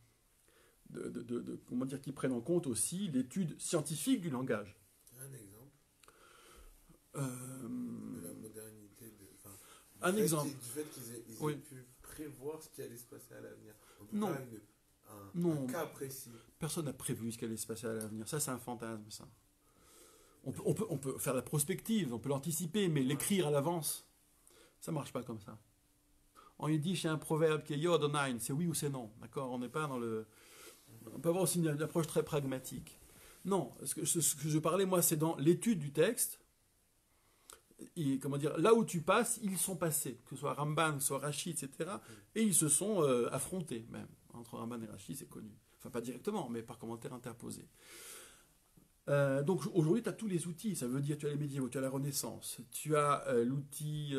qui prennent en compte aussi l'étude scientifique du langage. Un exemple de la modernité, du fait qu'ils aient pu prévoir ce qui allait se passer à l'avenir. Non. Un cas précis. Personne n'a prévu ce qui allait se passer à l'avenir. Ça, c'est un fantasme, ça. On peut faire la prospective, on peut l'anticiper, mais l'écrire à l'avance, ça ne marche pas comme ça. On lui dit chez un proverbe qui est Yod ou Nein, c'est oui ou c'est non. D'accord ? On n'est pas dans le. On peut avoir aussi une approche très pragmatique. Non, ce que je parlais, moi, c'est dans l'étude du texte. Et, là où tu passes, ils sont passés. Que ce soit Ramban, que ce soit Rashi, etc. Et ils se sont affrontés, même. Entre Ramban et Rashi, c'est connu. Enfin, pas directement, mais par commentaire interposé. Donc aujourd'hui, tu as tous les outils. Ça veut dire tu as les médiévaux, tu as la Renaissance, tu as l'outil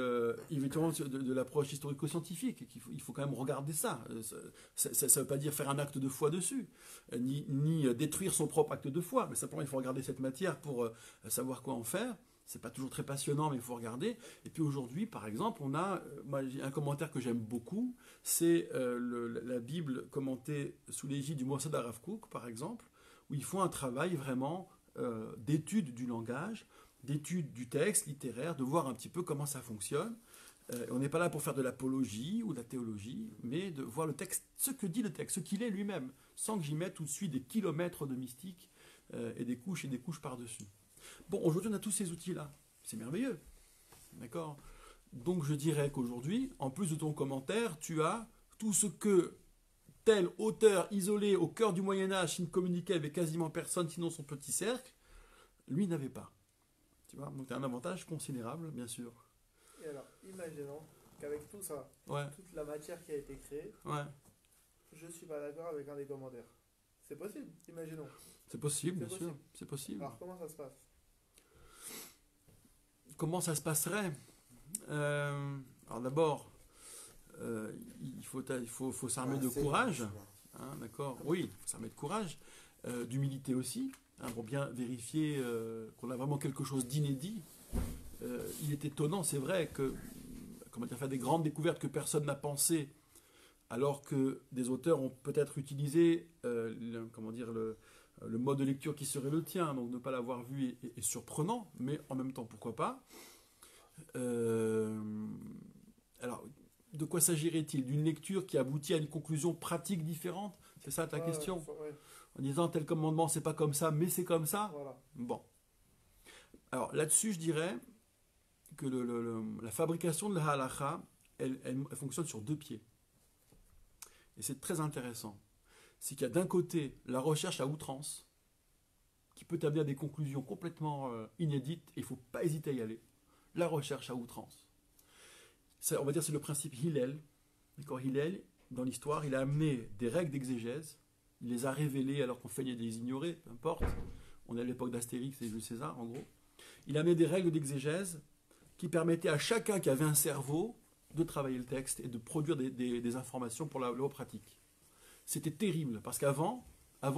éventuellement de l'approche historico-scientifique. Il faut quand même regarder ça. Ça ne veut pas dire faire un acte de foi dessus, ni détruire son propre acte de foi, mais simplement il faut regarder cette matière pour savoir quoi en faire. C'est pas toujours très passionnant, mais il faut regarder. Et puis aujourd'hui, par exemple, on a un commentaire que j'aime beaucoup, c'est la Bible commentée sous l'égide du Mossad Rav Kook, par exemple, où ils font un travail vraiment d'étude du langage, d'étude du texte littéraire, de voir un petit peu comment ça fonctionne. On n'est pas là pour faire de l'apologie ou de la théologie, mais de voir le texte, ce que dit le texte, ce qu'il est lui-même, sans que j'y mette tout de suite des kilomètres de mystique et des couches par-dessus. Bon, aujourd'hui, on a tous ces outils-là. C'est merveilleux. D'accord ? Donc, je dirais qu'aujourd'hui, en plus de ton commentaire, tu as tout ce que tel auteur isolé au cœur du Moyen-Âge, qui ne communiquait avec quasiment personne, sinon son petit cercle, lui n'avait pas. Tu vois ? Donc, tu as un avantage considérable, bien sûr. Et alors, imaginons qu'avec tout ça, toute la matière qui a été créée, je ne suis pas d'accord avec un des commentaires. C'est possible, imaginons. C'est possible, bien sûr. C'est possible. Alors, comment ça se passe ? Comment ça se passerait ? Alors d'abord, il faut s'armer de courage. Hein, d'accord ? Oui, il faut s'armer de courage. D'humilité aussi, hein, pour bien vérifier qu'on a vraiment quelque chose d'inédit. Il est étonnant, c'est vrai, que faire des grandes découvertes que personne n'a pensé alors que des auteurs ont peut-être utilisé le mode de lecture qui serait le tien, donc ne pas l'avoir vu est surprenant, mais en même temps, pourquoi pas. Alors, de quoi s'agirait-il? D'une lecture qui aboutit à une conclusion pratique différente? C'est ça ta question? En disant tel commandement, c'est pas comme ça, mais c'est comme ça? Voilà. Bon. Alors là-dessus, je dirais que la fabrication de la halakha, elle fonctionne sur deux pieds. Et c'est très intéressant. C'est qu'il y a d'un côté la recherche à outrance, qui peut amener à des conclusions complètement inédites, et il ne faut pas hésiter à y aller. La recherche à outrance. On va dire c'est le principe Hillel. D'accord, Hillel, dans l'histoire, il a amené des règles d'exégèse, il les a révélées alors qu'on feignait de les ignorer, peu importe. On est à l'époque d'Astérix et Jules César, en gros. Il a amené des règles d'exégèse qui permettaient à chacun qui avait un cerveau de travailler le texte et de produire des informations pour la pratique. C'était terrible, parce qu'avant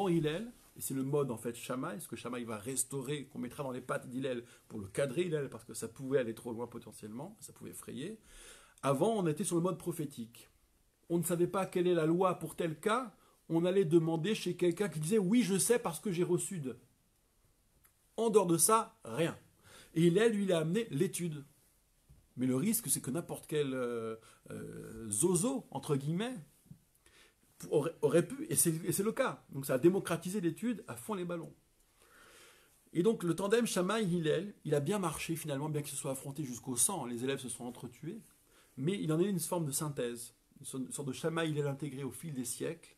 Hillel, et c'est le mode en fait Shammai, ce que Shammai va restaurer, qu'on mettra dans les pattes d'Hillel pour le cadrer Hillel, parce que ça pouvait aller trop loin potentiellement, ça pouvait effrayer. Avant, on était sur le mode prophétique. On ne savait pas quelle est la loi pour tel cas, on allait demander chez quelqu'un qui disait « oui, je sais parce que j'ai reçu de ». En dehors de ça, rien. Et Hillel, lui, il a amené l'étude. Mais le risque, c'est que n'importe quel zozo, entre guillemets, aurait pu, et c'est le cas. Donc ça a démocratisé l'étude à fond les ballons. Et donc le tandem Shammai-Hillel, il a bien marché finalement, bien que ce soit affronté jusqu'au sang, les élèves se sont entretués, mais il en est une forme de synthèse, une sorte de Shammai-Hillel intégré au fil des siècles.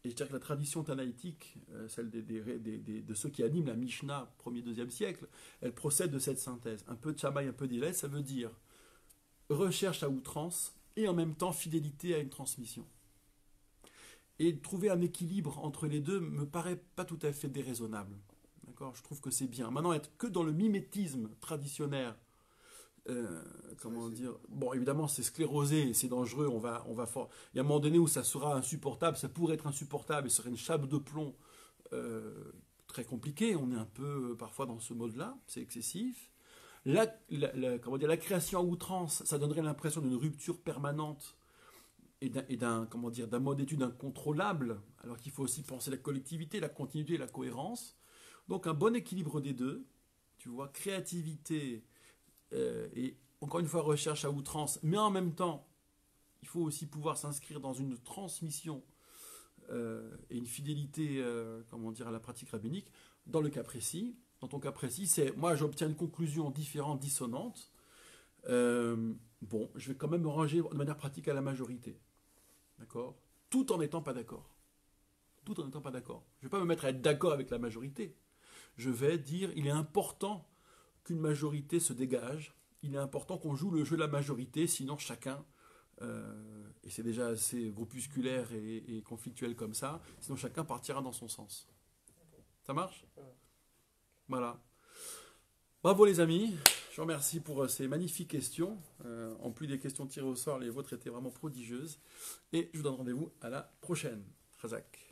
Et je dirais que la tradition tanaïtique, celle de ceux qui animent la Mishnah, 1er, 2e siècle, elle procède de cette synthèse. Un peu de Shammai, un peu d'Hillel, ça veut dire recherche à outrance et en même temps fidélité à une transmission. Et trouver un équilibre entre les deux me paraît pas tout à fait déraisonnable. D'accord ? Je trouve que c'est bien. Maintenant, être que dans le mimétisme traditionnel, comment dire, bon, évidemment, c'est sclérosé, c'est dangereux. Il y a un moment donné où ça sera insupportable, ça pourrait être insupportable, et ce serait une chape de plomb très compliquée. On est un peu parfois dans ce mode-là, c'est excessif. Comment dire, la création à outrance, ça donnerait l'impression d'une rupture permanente et d'un mode d'étude incontrôlable, alors qu'il faut aussi penser la collectivité, la continuité et la cohérence. Donc un bon équilibre des deux, tu vois, créativité et encore une fois recherche à outrance, mais en même temps, il faut aussi pouvoir s'inscrire dans une transmission et une fidélité à la pratique rabbinique. Dans ton cas précis, c'est moi j'obtiens une conclusion différente, dissonante. Je vais quand même me ranger de manière pratique à la majorité. D'accord ? Tout en n'étant pas d'accord. Je ne vais pas me mettre à être d'accord avec la majorité. Je vais dire, il est important qu'une majorité se dégage. Il est important qu'on joue le jeu de la majorité, sinon chacun, et c'est déjà assez groupusculaire et conflictuel comme ça, sinon chacun partira dans son sens. Ça marche ? Voilà. Bravo les amis. Je vous remercie pour ces magnifiques questions. En plus des questions tirées au sort, les vôtres étaient vraiment prodigieuses. Et je vous donne rendez-vous à la prochaine. Razak.